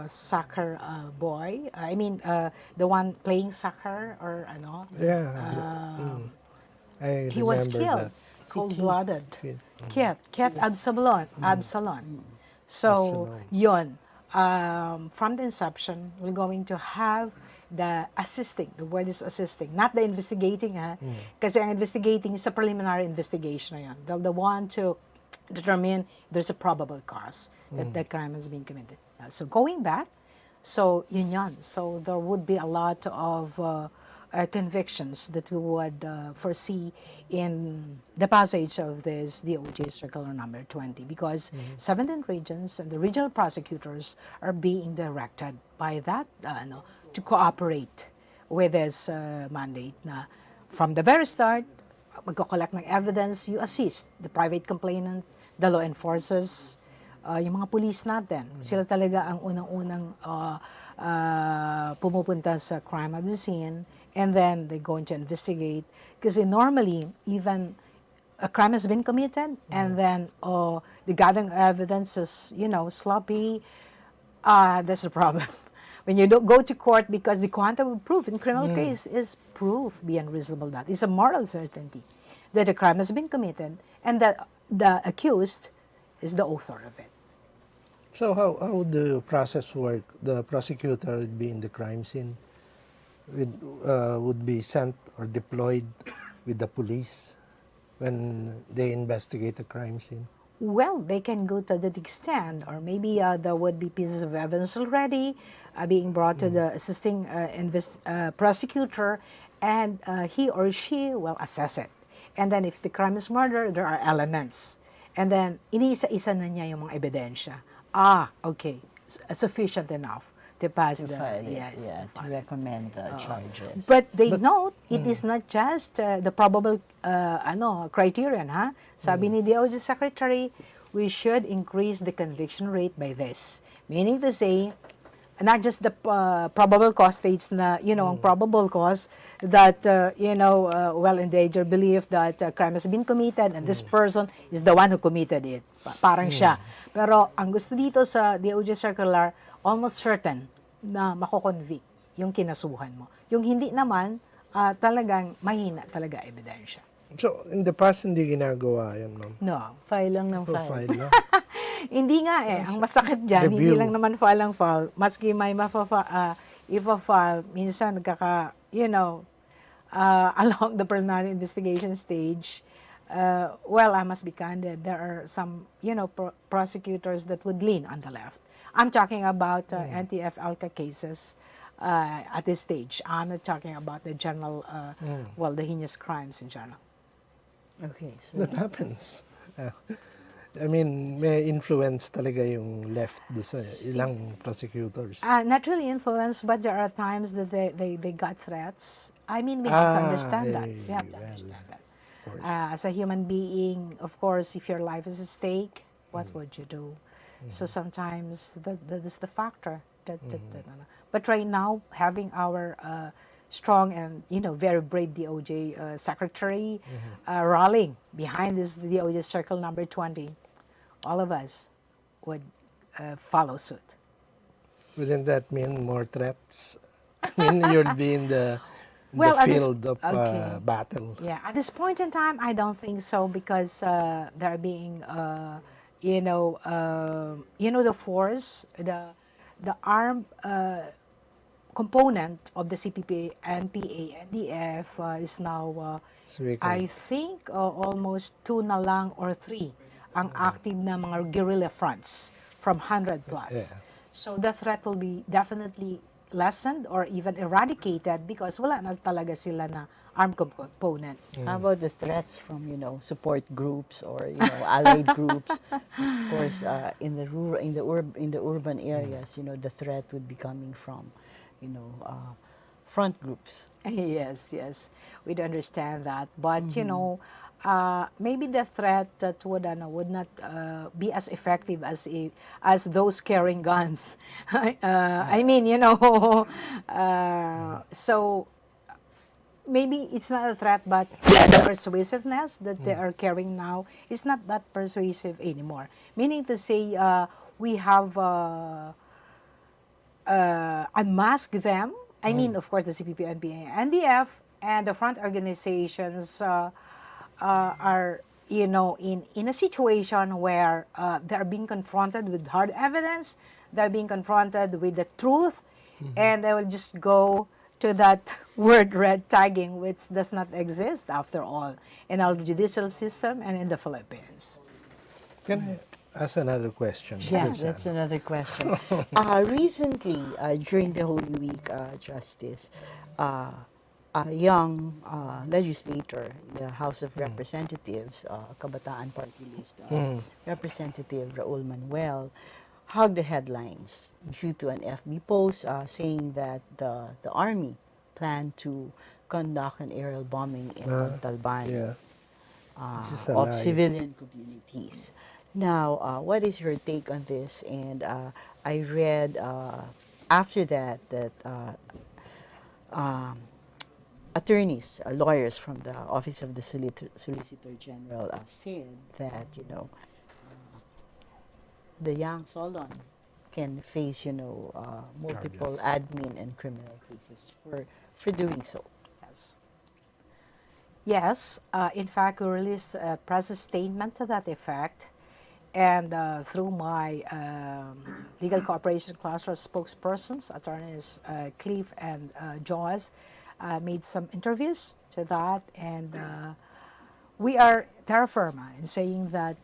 soccer boy, the one playing soccer, or ano, I he was remember killed, that. cold-blooded. Kid. Kit Absalon. So, yun, from the inception, we're going to have the assisting, the word is assisting, not the investigating, because ang investigating is a preliminary investigation na yan. They're the one to determine if there's a probable cause that the crime has been committed. So going back, so yun. So there would be a lot of convictions that we would foresee in the passage of this DOJ circular number 20, because 17 regions and the regional prosecutors are being directed by that to cooperate with this mandate na from the very start, magko-collect ng evidence, you assist the private complainant, the law enforcers, yung mga police natin. Sila talaga ang unang-unang pumupunta sa crime at the scene, and then they're going to investigate. Kasi normally, even a crime has been committed, and then the gathering of evidence is, sloppy, that's a problem. When you don't go to court, because the quantum of proof in criminal case is proof beyond reasonable doubt. It's a moral certainty that a crime has been committed and that the accused is the author of it. So how would the process work? The prosecutor would be in the crime scene, would be sent or deployed with the police when they investigate a crime scene. Well, they can go to that extent, or maybe there would be pieces of evidence already being brought to the assisting prosecutor, and he or she will assess it. And then if the crime is murder, there are elements. And then, iniisa-isa na niya yung mga ebidensya. Okay, sufficient enough to pass To the, file it, yes. yeah, to recommend the charges. But they note it is not just the probable criterion, ha? Sabi ni DOJ Secretary, we should increase the conviction rate by this. Meaning to say, not just the probable cause states na, ang probable cause that, well, endanger belief that crime has been committed and this person is the one who committed it. Parang siya. Pero ang gusto dito sa DOJ Circular, almost certain na mako-convict yung kinasuhan mo. Yung hindi naman, talagang mahina talaga ebidensya. So, in the past, hindi ginagawa yan, ma'am? No. File lang ng For file. file lang. Hindi nga Ang masakit dyan, hindi Review. lang naman file ang file. Maski may ipa-file, minsan along the preliminary investigation stage, well, I must be candid, there are some, prosecutors that would lean on the left. I'm talking about NTF-ALCA cases at this stage. I'm not talking about the general, well, the heinous crimes in general. Okay, so That happens. I mean, may influence talaga yung left do sa ilang prosecutors. Not really influenced, but there are times that they got threats. I mean, we have to understand that. We have to understand that. Of course. As a human being, of course, if your life is at stake, what would you do? So sometimes that is the factor. But right now, having our strong and very brave DOJ secretary rallying behind this DOJ Circle number 20, all of us would follow suit. Wouldn't that mean more threats? I mean, you'll be in the Well, at this- field of okay. battle. Yeah, at this point in time, I don't think so because they're being, the force, the armed component of the CPP, NPA, NDF is now, I think, almost 2 na lang or 3 ang active na mga guerrilla fronts from 100 plus. Yeah. So the threat will be definitely lessened or even eradicated because wala na talaga sila na armed component. how about the threats from, support groups or, allied groups? Of course, in the urban areas, the threat would be coming from, front groups. Yes, we'd understand that. But, maybe the threat that would not be as effective as those carrying guns. I mean, so maybe it's not a threat, but the persuasiveness that they are carrying now is not that persuasive anymore. Meaning to say, we have unmasked them. I mean, of course, the CPP, NPA, NDF, and the front organizations are, in a situation where they're being confronted with hard evidence, they're being confronted with the truth, and they will just go to that word red tagging, which does not exist, after all, in our judicial system and in the Philippines. Can I ask another question? Yeah, Because, that's another question. Recently, during the Holy Week, Justice, a young legislator in the House of Representatives, Kabataan Party List, Representative Raul Manuel, hugged the headlines due to an FB post saying that the army planned to conduct an aerial bombing in Montalban yeah. This is a of lie. civilian communities. Now, what is your take on this? And I read after that attorneys, lawyers from the Office of the Solicitor General said that, the young Solon can face, multiple Charges. admin and criminal cases for doing so. Yes. Yes, in fact, we released a press statement to that effect. And through my legal cooperation cluster spokespersons, attorneys Cliff and Jaws, made some interviews to that. And we are terra firma in saying that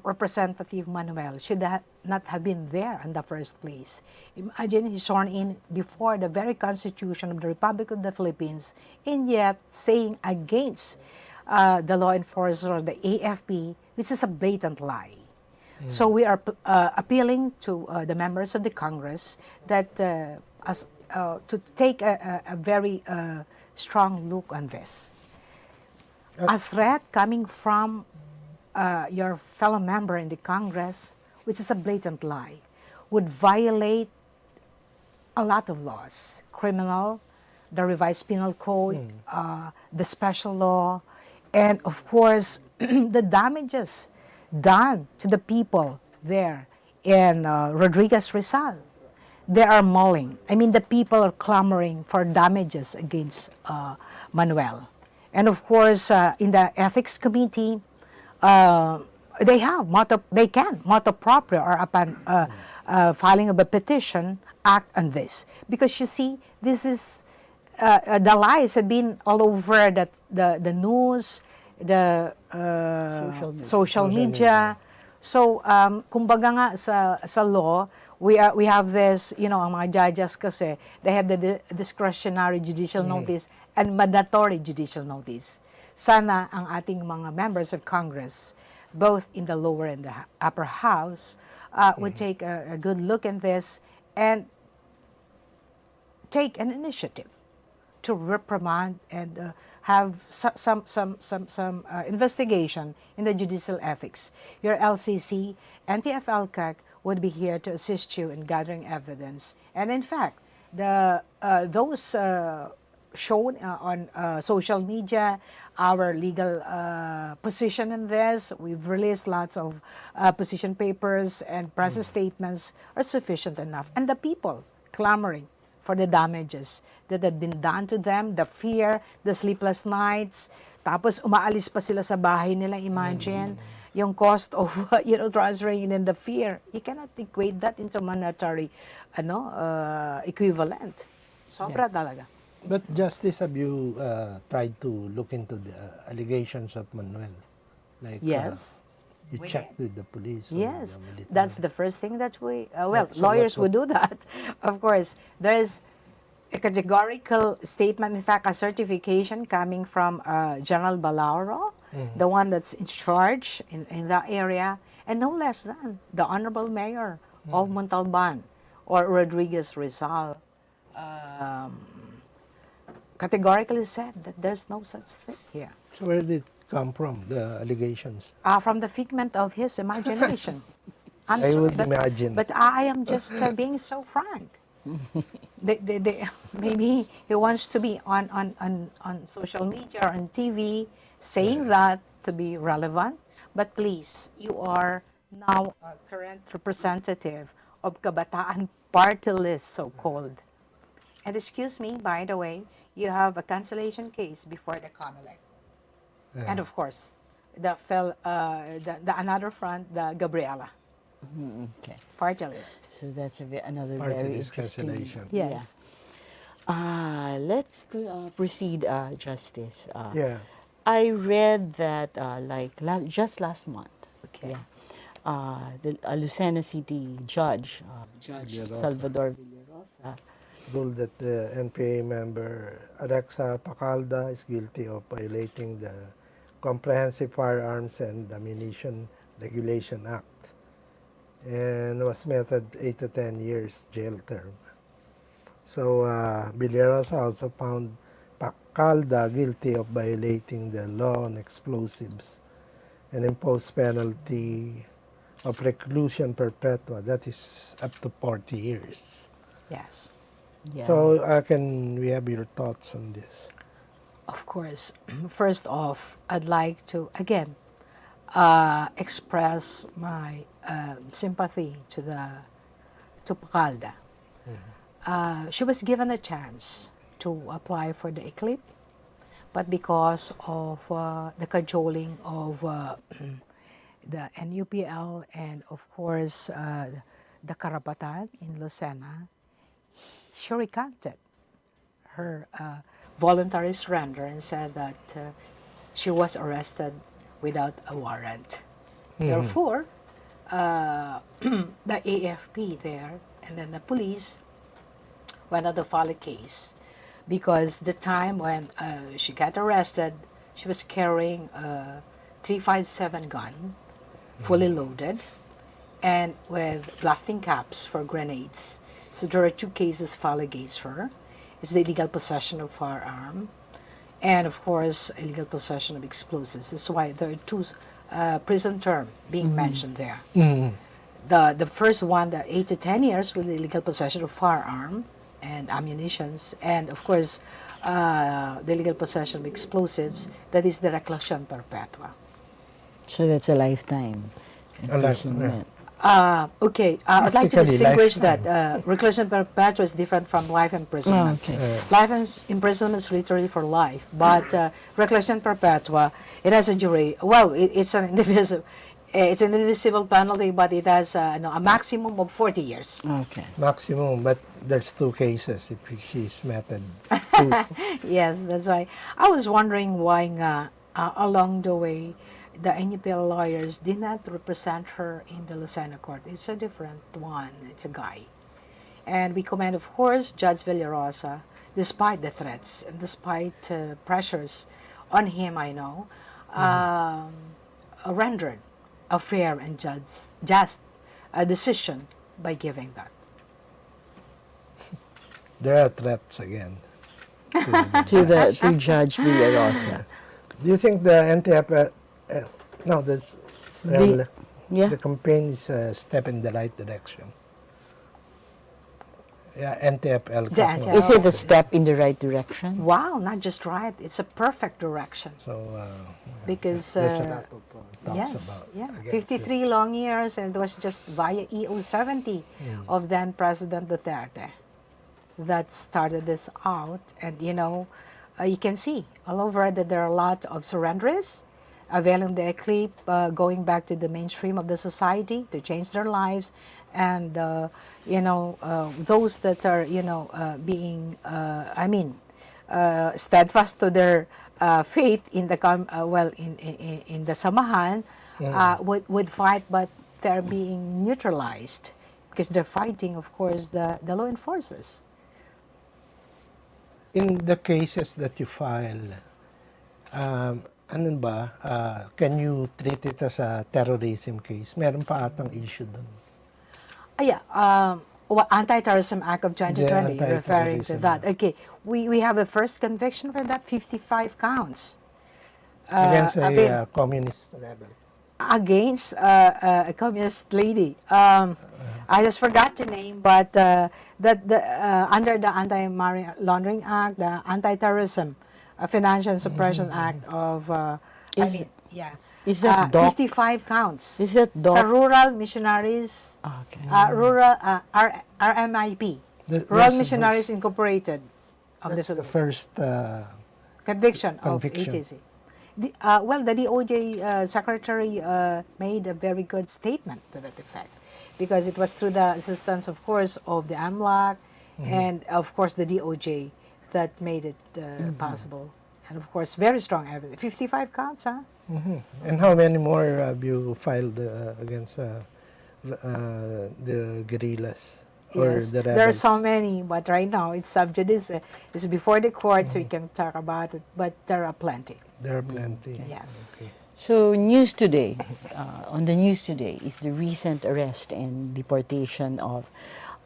Representative Manuel should not have been there in the first place. Imagine he's sworn in before the very Constitution of the Republic of the Philippines, and yet saying against the law enforcer or the AFP, which is a blatant lie. So we are appealing to the members of the Congress that to take a very strong look on this. A threat coming from your fellow member in the Congress, which is a blatant lie, would violate a lot of laws, criminal, the revised penal code, the special law, and of course, the damages done to the people there in Rodriguez Rizal. They are mulling. I mean, the people are clamoring for damages against Manuel. And of course, in the ethics committee, they can motu proprio or upon filing of a petition, act on this. Because you see, this is, the lies have been all over the news, the social media. So, kumbaga nga sa law, we have this, ang mga judges kasi, they have the discretionary judicial notice and mandatory judicial notice. Sana ang ating mga members of Congress, both in the lower and the upper house, would take a good look at this and take an initiative to reprimand and have some investigation in the judicial ethics. Your LCC, NTF-LCAC would be here to assist you in gathering evidence. And in fact, those shown on social media, our legal position in this, we've released lots of position papers and press statements are sufficient enough. And the people clamoring for the damages that had been done to them, the fear, the sleepless nights, tapos umaalis pa sila sa bahay nila, imagine, yung cost of, transferring and the fear. You cannot equate that into monetary, equivalent. Sobra talaga. But Justice, have you tried to look into the allegations of Manuel? Like, Yes. You checked with the police? Or Yes, the military? that's the first thing that we, So lawyers what- would do that. Of course, there is a categorical statement, in fact, a certification coming from General Balauro, the one that's in charge in that area, and no less than the Honorable Mayor of Montalban or Rodriguez Rizal. Categorically said that there's no such thing here. So where did it come from, the allegations? From the figment of his imagination. I'm I sorry, would imagine. But I am just being so frank. Maybe he wants to be on social media or on TV saying that to be relevant. But please, you are now a current representative of Kabataan Party List, so-called. And excuse me, by the way, you have a cancellation case before the COMELEC. And of course, the another front, the Gabriela Okay. party list. So that's another Party very list interesting. cancellation. Yes. Let's proceed, Justice. Yeah. I read that just last month. Okay. Yeah. The Lucena City judge, Judge Villarosa. Salvador Villarosa, Ruled that the NPA member Alexa Pacalda is guilty of violating the Comprehensive Firearms and Ammunition Regulation Act and was meted 8 to 10 years jail term. So Villarosa also found Pacalda guilty of violating the law on explosives and imposed penalty of reclusion perpetua, that is up to 40 years. Yes. yeah. So we have your thoughts on this? Of course. First off, I'd like to again express my sympathy to Pacalda. She was given a chance to apply for the ECLIP, but because of the cajoling of the NUPL and of course the Karapatan in Lucena, she recanted her voluntary surrender and said that she was arrested without a warrant. Therefore, the AFP there and then the police went on to file a case because the time when she got arrested, she was carrying a 357 gun, fully loaded, and with blasting caps for grenades. So there are two cases filed against her. It's the illegal possession of firearm and of course illegal possession of explosives. That's why there are two prison term being mentioned there. The first one, the 8 to 10 years with illegal possession of firearm and ammunitions, and of course the illegal possession of explosives, that is the reclusion perpetua. So that's a lifetime A life- imprisonment. Okay, I'd like to Practically distinguish lifetime. that reclusion perpetua is different from life imprisonment. Oh, okay. Life imprisonment is literally for life, but reclusion perpetua, it has a jury. Well, it's an indivisible penalty, but it has a maximum of 40 years. Okay. Maximum, but there's two cases if she's method. Two. Yes, that's right. I was wondering why along the way the NUPL lawyers did not represent her in the Lucena court. It's a different one. It's a guy. And we commend, of course, Judge Villarosa, despite the threats and despite pressures on him, I know, rendered a fair and just decision by giving that. There are threats again. To Judge Villarosa. Do you think the NTF, no, this, The- yeah. the campaign is a step in the right direction? Yeah, NTFL. The NTFL. Is it a step in the right direction? Wow, not just right, it's a perfect direction. So, Because, there's a lot of talks Yes, about yeah, against it. 53 long years, and it was just via EO70 of then President Duterte that started this out. And you can see all over that there are a lot of surrenderers availing the eclipse, going back to the mainstream of the society to change their lives, and those that are being steadfast to their faith in the in the samahan would fight, but they're being neutralized because they're fighting, of course, the law enforcers. In the cases that you file, can you treat it as a terrorism case? Meron pa atang issue dun. Anti-Terrorism Act of 2020, The referring to Anti-Terrorism that. Act. Okay, we have a first conviction for that, 55 counts. Against a again- communist rebel. Against a communist lady. I just forgot the name, but under the Anti-Money Laundering Act, the Anti-Terrorism Financial Suppression Act of, Is that doc? 55 counts. Is that Sa doc? Rural Missionaries, Okay. RMIP, That's Rural the Missionaries first- Incorporated of the That's the Philippines. first Conviction Conviction. of ATC. The DOJ Secretary made a very good statement to that effect, because it was through the assistance, of course, of the AMLAC and, of course, the DOJ that made it possible. And, of course, very strong evidence. 55 counts, huh? And how many more have you filed against the guerrillas or Yes, the rebels? there are so many, but right now it's sub judice. It's before the court, so we can talk about it, but there are plenty. There are plenty. Yes. Okay. So news today, on the news today, is the recent arrest and deportation of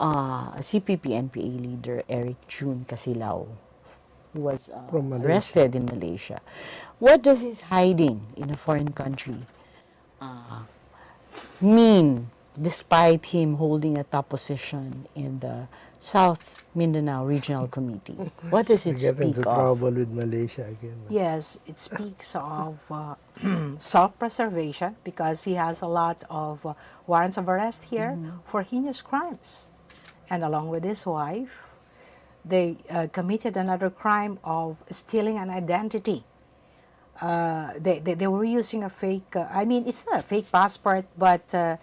CPP-NPA leader Eric June Casilao, who was From Malaysia. arrested in Malaysia. What does his hiding in a foreign country mean, despite him holding a top position in the South Mindanao Regional Committee? What does We it get speak into of? trouble with Malaysia again. Yes, it speaks of self-preservation, because he has a lot of warrants of arrest here for heinous crimes. And along with his wife, they committed another crime of stealing an identity. They were using a fake, I mean, it's not a fake passport, but a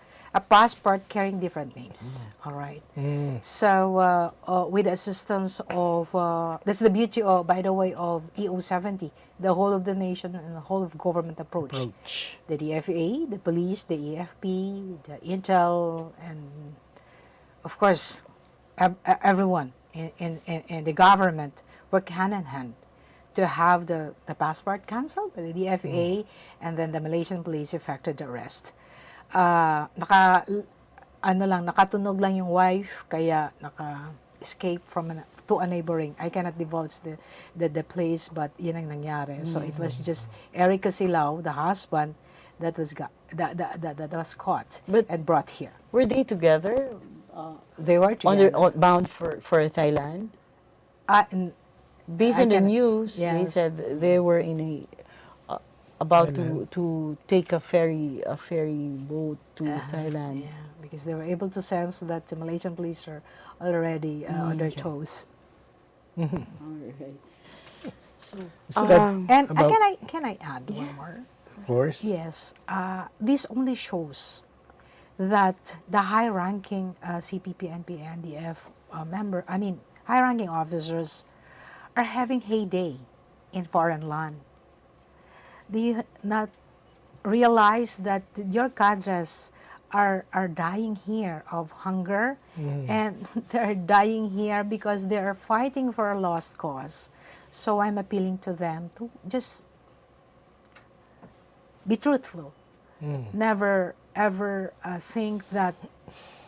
passport carrying different names. All right. So, with the assistance of, that's the beauty of, by the way, of EO70, the whole of the nation and the whole of government approach. The DFA, the police, the EFP, the Intel, and of course, everyone in the government work hand in hand to have the passport cancelled by the DFA, and then the Malaysian police effected the arrest. Nakatunog lang yung wife, kaya naka-escape to a neighboring. I cannot divulge the place, but yun ang nangyari. So it was just Erica Silao, the husband, that was caught and brought here. Were they together? They were together. Bound for Thailand? Based I on the can- news, they yes. said they were in about Thailand. to take a ferry boat to Thailand. Yeah, because they were able to sense that the Malaysian police are already on their toes. All right. So, So that And about, can I add one more? of course. Yes, this only shows that the high-ranking CPP, NP, NDF high-ranking officers are having heyday in foreign land. Do you not realize that your cadres are dying here of hunger, and they're dying here because they are fighting for a lost cause? So I'm appealing to them to just be truthful. Never ever think that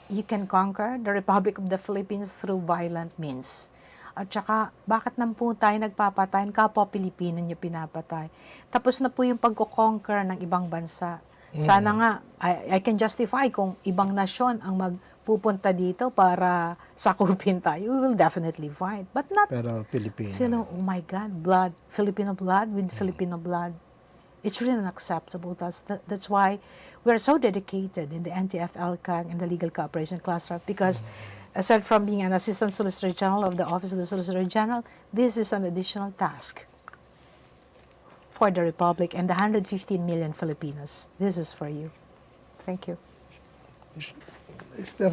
you can conquer the Republic of the Philippines through violent means. At saka, bakit nang po tayo nagpapatay? Kapwa Pilipino nyo pinapatay. Tapos na po yung pagko-conquer ng ibang bansa. Sana nga, I can justify kung ibang nasyon ang magpupunta dito para sakupin tayo. We will definitely fight. But not Pero Filipino. Oh my God, blood, Filipino blood with Filipino blood. It's really unacceptable. That's why we're so dedicated in the NTF-LCAG and the Legal Cooperation Cluster, because aside from being an Assistant Solicitor General of the Office of the Solicitor General, this is an additional task for the Republic and the 115 million Filipinos. This is for you. Thank you. Is there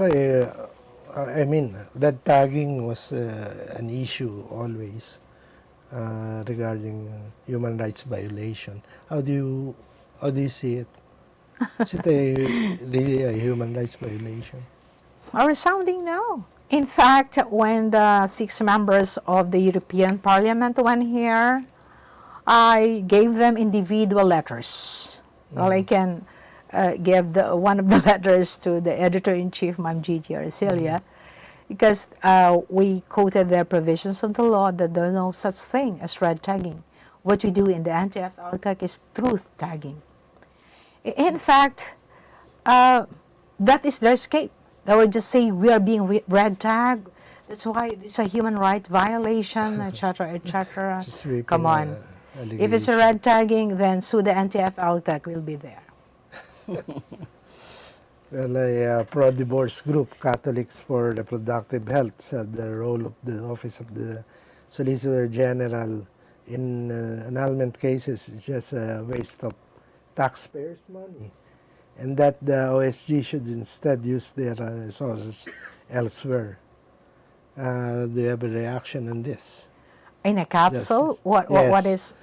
red tagging was an issue always regarding human rights violation. How do you see it? Is it really a human rights violation? A resounding no. In fact, when the 6 members of the European Parliament went here, I gave them individual letters. Well, I can give one of the letters to the editor-in-chief, Ma'am Gigie Arcilla, because we quoted the provisions of the law that there is no such thing as red tagging. What we do in the anti-FLCAC is truth tagging. In fact, that is their escape. They would just say we are being red tagged. That's why it's a human right violation, etc., etc. Come on. If it's a red tagging, then sue the anti-FLCAC will be there. Well, a pro-divorce group, Catholics for Reproductive Health, said the role of the Office of the Solicitor General in annulment cases is just a waste of taxpayers' money, and that the OSG should instead use their resources elsewhere. Do you have a reaction on this? In a capsule, Justice. what is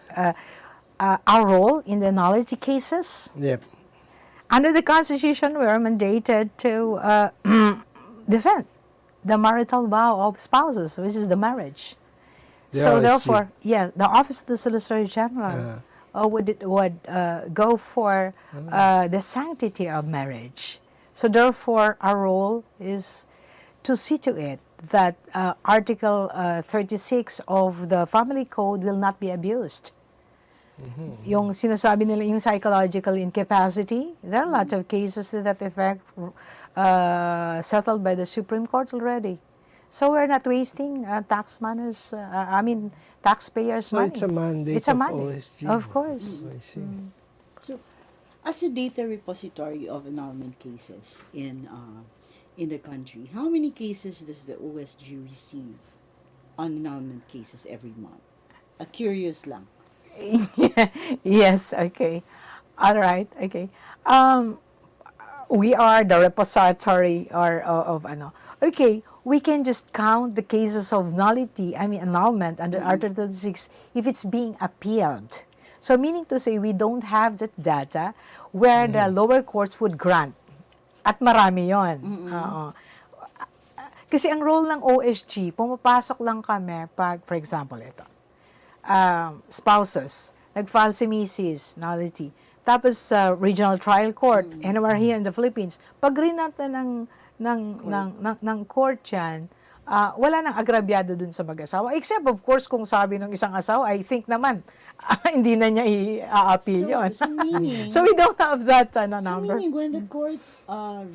our role in the nullity cases? Yep. Under the Constitution, we are mandated to defend the marital vow of spouses, which is the marriage. The So OSG. therefore, the Office of the Solicitor General would go for the sanctity of marriage. So therefore, our role is to see to it that Article 36 of the Family Code will not be abused. Yung sinasabi nila yung psychological incapacity, there are lots of cases to that effect settled by the Supreme Court already. So we're not wasting taxpayers' So money. it's a mandate It's a of mandate, OSG. of course. I see. So, as a data repository of annulment cases in the country, how many cases does the OSG receive on annulment cases every month? Curious lang. Yes, okay. All right, okay. Um, we are the repository of ano. Okay, we can just count the cases of nullity, I mean annulment under Article 36 if it's being appealed. So meaning to say we don't have that data where the lower courts would grant. At marami yon. Oo. Kasi ang role ng OSG, pumapasok lang kami pag, for example, ito, spouses, nag-file si Mrs. nullity. Tapos sa regional trial court, and we're here in the Philippines, pag rin natin ng court yan, wala nang agrabyado dun sa mag-asawa. Except of course kung sabi ng isang asawa, I think naman, hindi na niya i-appeal yun. So meaning, So we don't have that so number. meaning when the court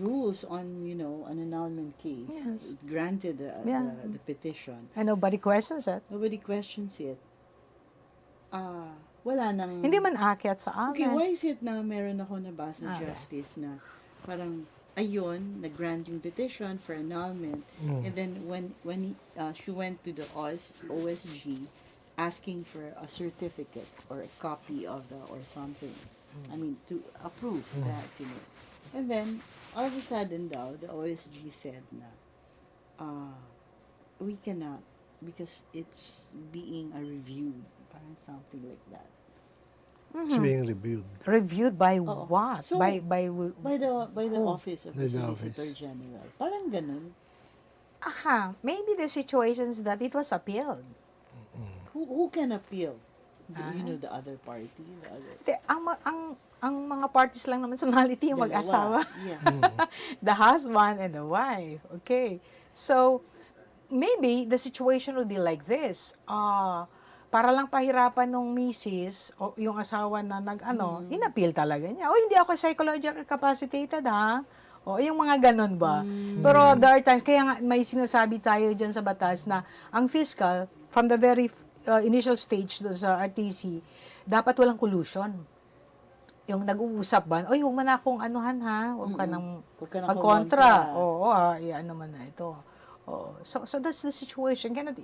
rules on, an annulment case, Yes. it granted Yeah. the petition, And nobody questions it. nobody questions it. Wala nang... Hindi man aakyat sa amin. Okay, why is it na meron ako nabasa Okay. justice na parang ayun, nag-grant yung petition for annulment, and then when she went to the OSG asking for a certificate or a copy of or something, I mean, to approve that, and then all of a sudden daw, the OSG said na we cannot because it's being reviewed, parang something like that. It's being reviewed. Reviewed by Oo. what? So, by By the Oh. office of By the the Solicitor office. General. Parang ganun. maybe the situations that it was appealed. Who can appeal? You know, the other party, the other... Ang mga parties lang naman sa nullity yung Dalawa. mag-asawa. Yeah. The husband and the wife. Okay. So, maybe the situation would be like this. Para lang pahirapan nung misis o yung asawa na inappeal talaga niya. O hindi ako psychologically capacitated ha. O yung mga ganun ba. Pero there are times, kaya nga may sinasabi tayo dyan sa batas na ang fiscal, from the very initial stage do sa RTC, dapat walang collusion. Yung nag-uusap ba, oy, huwag mo na akong anuhan ha, huwag ka nang Huwag ka nang magkontra. kumontra. Oo, ano man na ito. Oh, so that's the situation. Cannot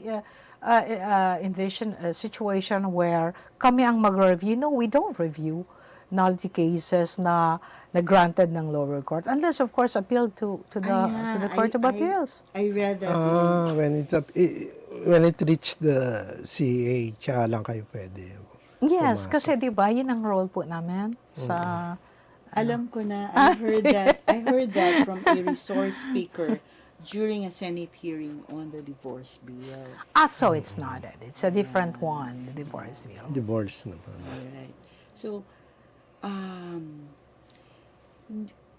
envision a situation where kami ang mag-review. No, we don't review nullity cases na granted ng lower court unless of course appealed to the Court of Appeals. I read that When it reached the CA, tsaka lang kayo pwede. Yes, pumasok. kasi 'di ba, yun ang role po namin sa alam ko na, I heard that from a resource speaker during a Senate hearing on the divorce bill. so it's not it. It's a different one, the divorce bill. Divorce naman. Alright. So,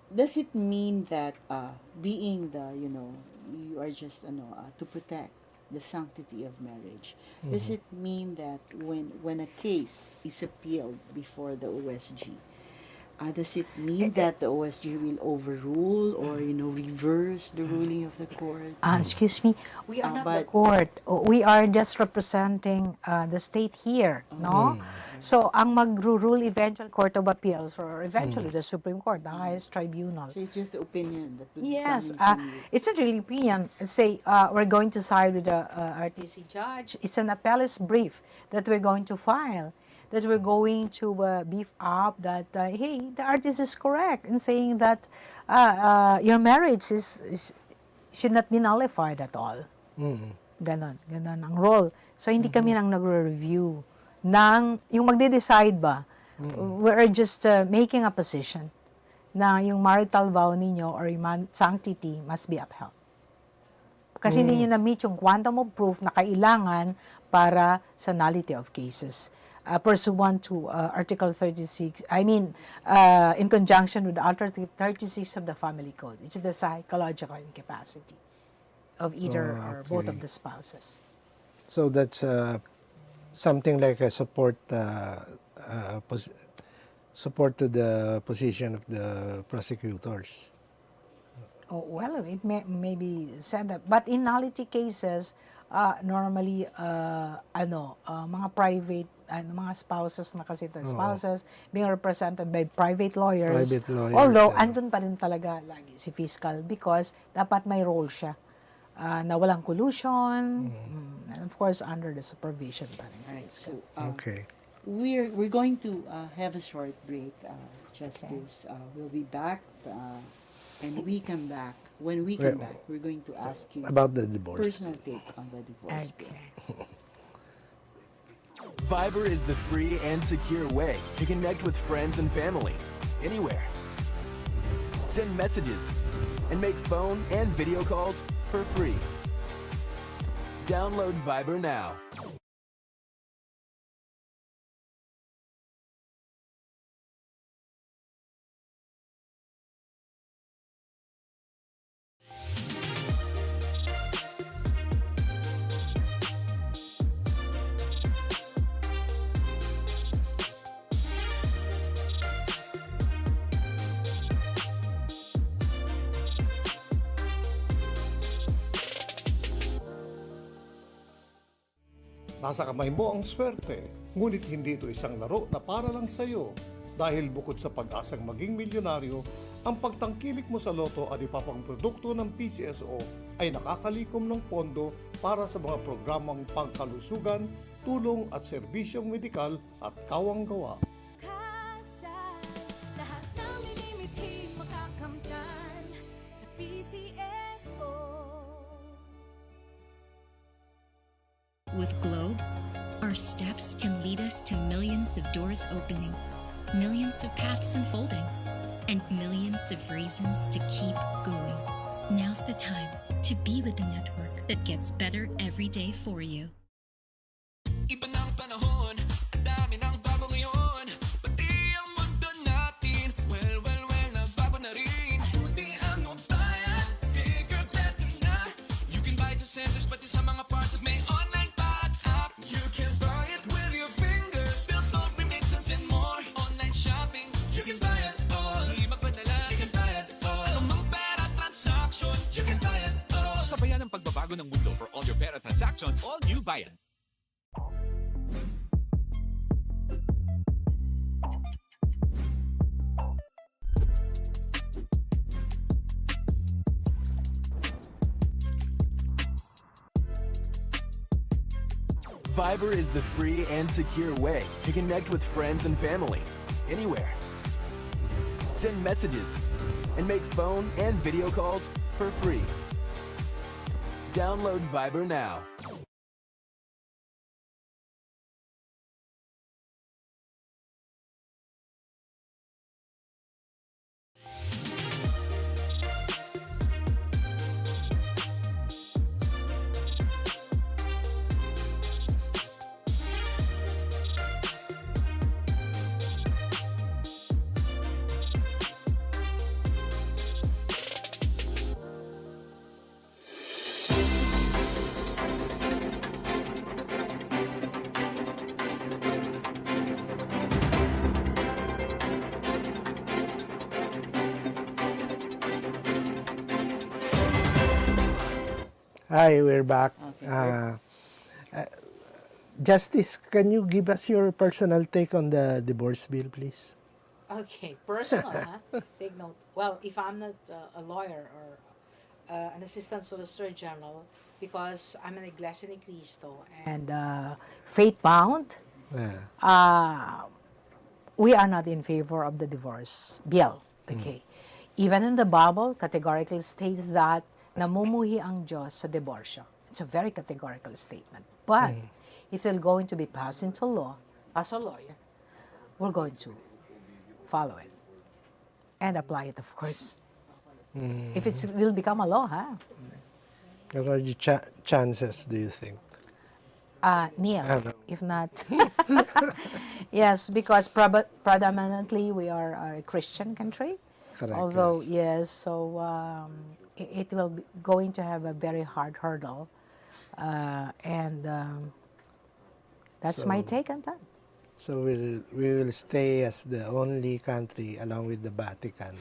does it mean that being you are just to protect the sanctity of marriage? Does it mean that when a case is appealed before the OSG, does it mean that the OSG will overrule or reverse the ruling of the court? Excuse me, we are not the but- court. We are just representing the state here, no? So, ang mag-rule eventual Court of Appeals or eventually the Supreme Court, the highest tribunal. So it's just the opinion that will be Yes, coming from you. it's not really opinion. Say, we're going to side with the RTC judge. It's an appellate brief that we're going to file, that we're going to beef up that, hey, the artist is correct in saying that your marriage should not be nullified at all. Ganon ang role. So, hindi kami nang nagre-review yung magde-decide ba. We're just making a position na yung marital vow ninyo or yung sanctity must be upheld. Kasi hindi nyo na-meet yung quantum of proof na kailangan para sa nullity of cases. Pursuant to Article 36, in conjunction with Article 36 of the Family Code, which is the psychological incapacity of either or both of the spouses. So that's something like a support to the position of the prosecutors. Oh, well, it may be said that. But in nullity cases, normally, mga private, mga spouses na kasi spouses being represented by private lawyers. Private lawyers, Although, yeah. andun pa rin talaga lagi si fiscal because dapat may role siya na walang collusion, and of course under the supervision pa rin. All right. So Okay. we're going to have a short break. Justice will be back, and we come back. When we come back, we're going to ask you About the divorce. personal take on the divorce bill. Okay. Fiverr is the free and secure way to connect with friends and family anywhere. Send messages and make phone and video calls for free. Download Fiverr now. Nasa kamay mo ang swerte, ngunit hindi ito isang laro na para lang sa'yo. Dahil bukod sa pag-asang maging milyonaryo, ang pagtangkilik mo sa loto at ipapang produkto ng PCSO ay nakakalikom ng pondo para sa mga programang pangkalusugan, tulong at serbisyong medikal at kawang-gawa. Kasal, lahat ng minimithi makakamtan sa PCSO. With Globe, our steps can lead us to millions of doors opening, millions of paths unfolding, and millions of reasons to keep going. Now's the time to be with the network that gets better every day for you. Iba ng panahon, ang dami ng bago ngayon. Pati ang mundo natin, well, nagbago na rin. Buti ano bayan, bigger, better na. You can buy it sa centers, pati sa mga partners, may online pa at app. You can buy it with your fingers, still don't remittance and more. Online shopping, you can buy it all. Di magpadala, you can buy it all. Anumang pera transaction, you can buy it all. Sabayan ang pagbabago ng mundo for all your pera transactions, all new Bayan. Fiverr is the free and secure way to connect with friends and family anywhere. Send messages and make phone and video calls for free. Download Fiverr now. Hi, we're back. Okay, Justice, can you give us your personal take on the divorce bill, please? Okay, personal, huh? Take note. Well, if I'm not a lawyer or an assistant solicitor general, because I'm an Iglesia ni Cristo and faith-bound, we are not in favor of the divorce bill. Okay. Even in the Bible, categorically states that namumuhi ang Diyos sa diborsyo. It's a very categorical statement. But if they're going to be passed into law, as a lawyer, we're going to follow it and apply it, of course. If it will become a law, huh? What are the chances, do you think? Nil, No. if not. Yes, because predominantly we are a Christian country. Correct, Although, yes. yes, so it will be going to have a very hard hurdle. That's my So- take on that. So we will stay as the only country, along with the Vatican,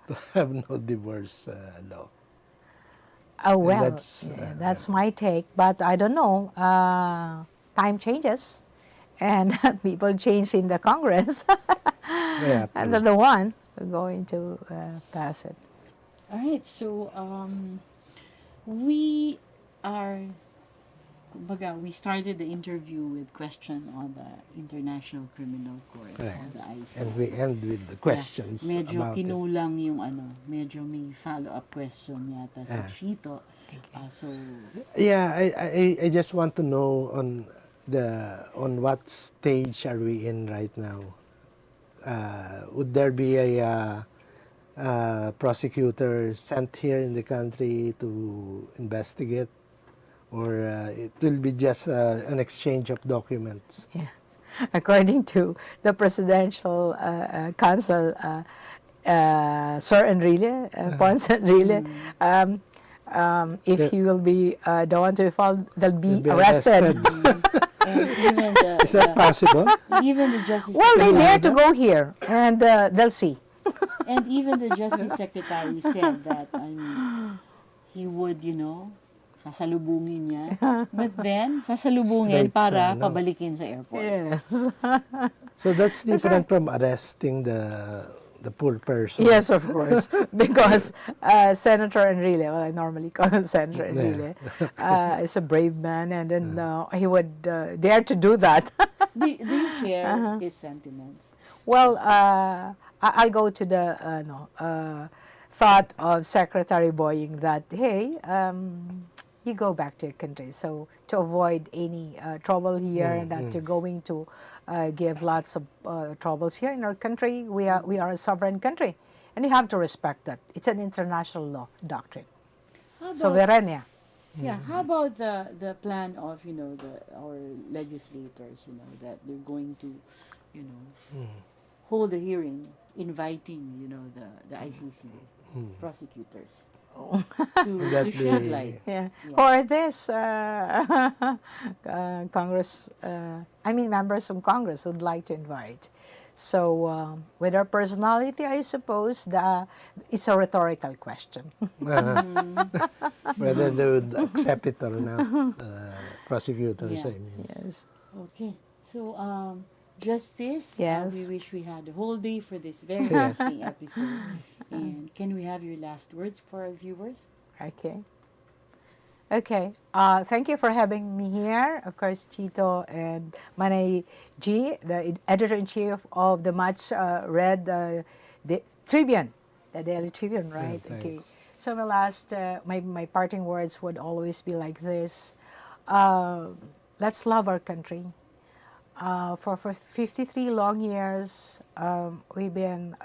to have no divorce law. Oh, well, that's, that's my take. But I don't know. Time changes. And people change in the Congress. Yeah, And true. the one who's going to pass it. All right. So We are, kumbaga, we started the interview with question on the International Criminal Court, Correct. on the ICC. And we end with the questions Yeah, medyo about it. kinulang yung medyo may follow-up question yata si Chito. So, Yeah, I just want to know on what stage are we in right now? Would there be a prosecutor sent here in the country to investigate, or it will be just an exchange of documents? Yeah. According to the presidential counsel, Sir Enrile, Ponce Enrile, if he will be the one to be found, they'll be arrested. and even Is that possible? even the Justice Well, they Secretary, dare to go here, and they'll see. and even the Justice Secretary said that, he would, sasalubungin niya. But then, sasalubungin Straight sa, para ano. pabalikin sa airport. Yes. So that's different from arresting the poor person. Yes, of course. Because Senator Enrile, well, I normally call him Senator Enrile, is a brave man, and then he would dare to do that. Do you share his sentiments? Well, I'll go to the thought of Secretary Boying that, hey, you go back to your country. So to avoid any trouble here, and that you're going to give lots of troubles here in our country, we are a sovereign country, and you have to respect that. It's an international law doctrine. How about, Soberania. yeah, how about the plan of, our legislators, that they're going to, hold a hearing inviting, the ICC prosecutors to shed light. Yeah. Or this Congress, members of Congress would like to invite. So with our personality, I suppose it's a rhetorical question. Whether they would accept it or not, prosecutors, Yeah. I mean. Yes. Okay. So, Justice, Yes. we wish we had a whole day for this very interesting episode. And can we have your last words for our viewers? Okay. Okay. Thank you for having me here. Of course, Chito and Manay G, the editor-in-chief of the much read the Tribune, the Daily Tribune, right? Yeah, Okay. thanks. So my last, my parting words would always be like this. Let's love our country. For 53 long years, we've been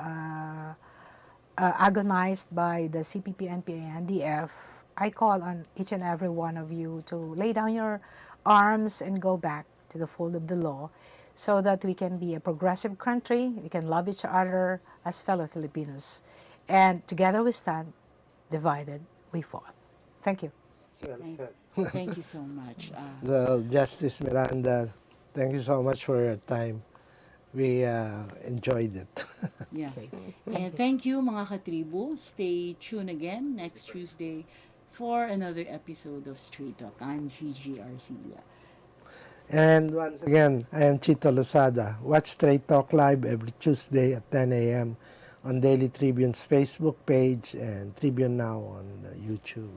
agonized by the CPP, NPA, and DF. I call on each and every one of you to lay down your arms and go back to the fold of the law, so that we can be a progressive country, we can love each other as fellow Filipinos. And together we stand, divided we fall. Thank you. Well said. Thank you so much. Well, Justice Miranda, thank you so much for your time. We enjoyed it. Yeah. And thank you, mga katribo. Stay tuned again next Tuesday for another episode of Straight Talk. I'm Gigie Arcilla. And once again, I am Chito Lozada. Watch Straight Talk Live every Tuesday at 10 a.m. on Daily Tribune's Facebook page and Tribune Now on YouTube.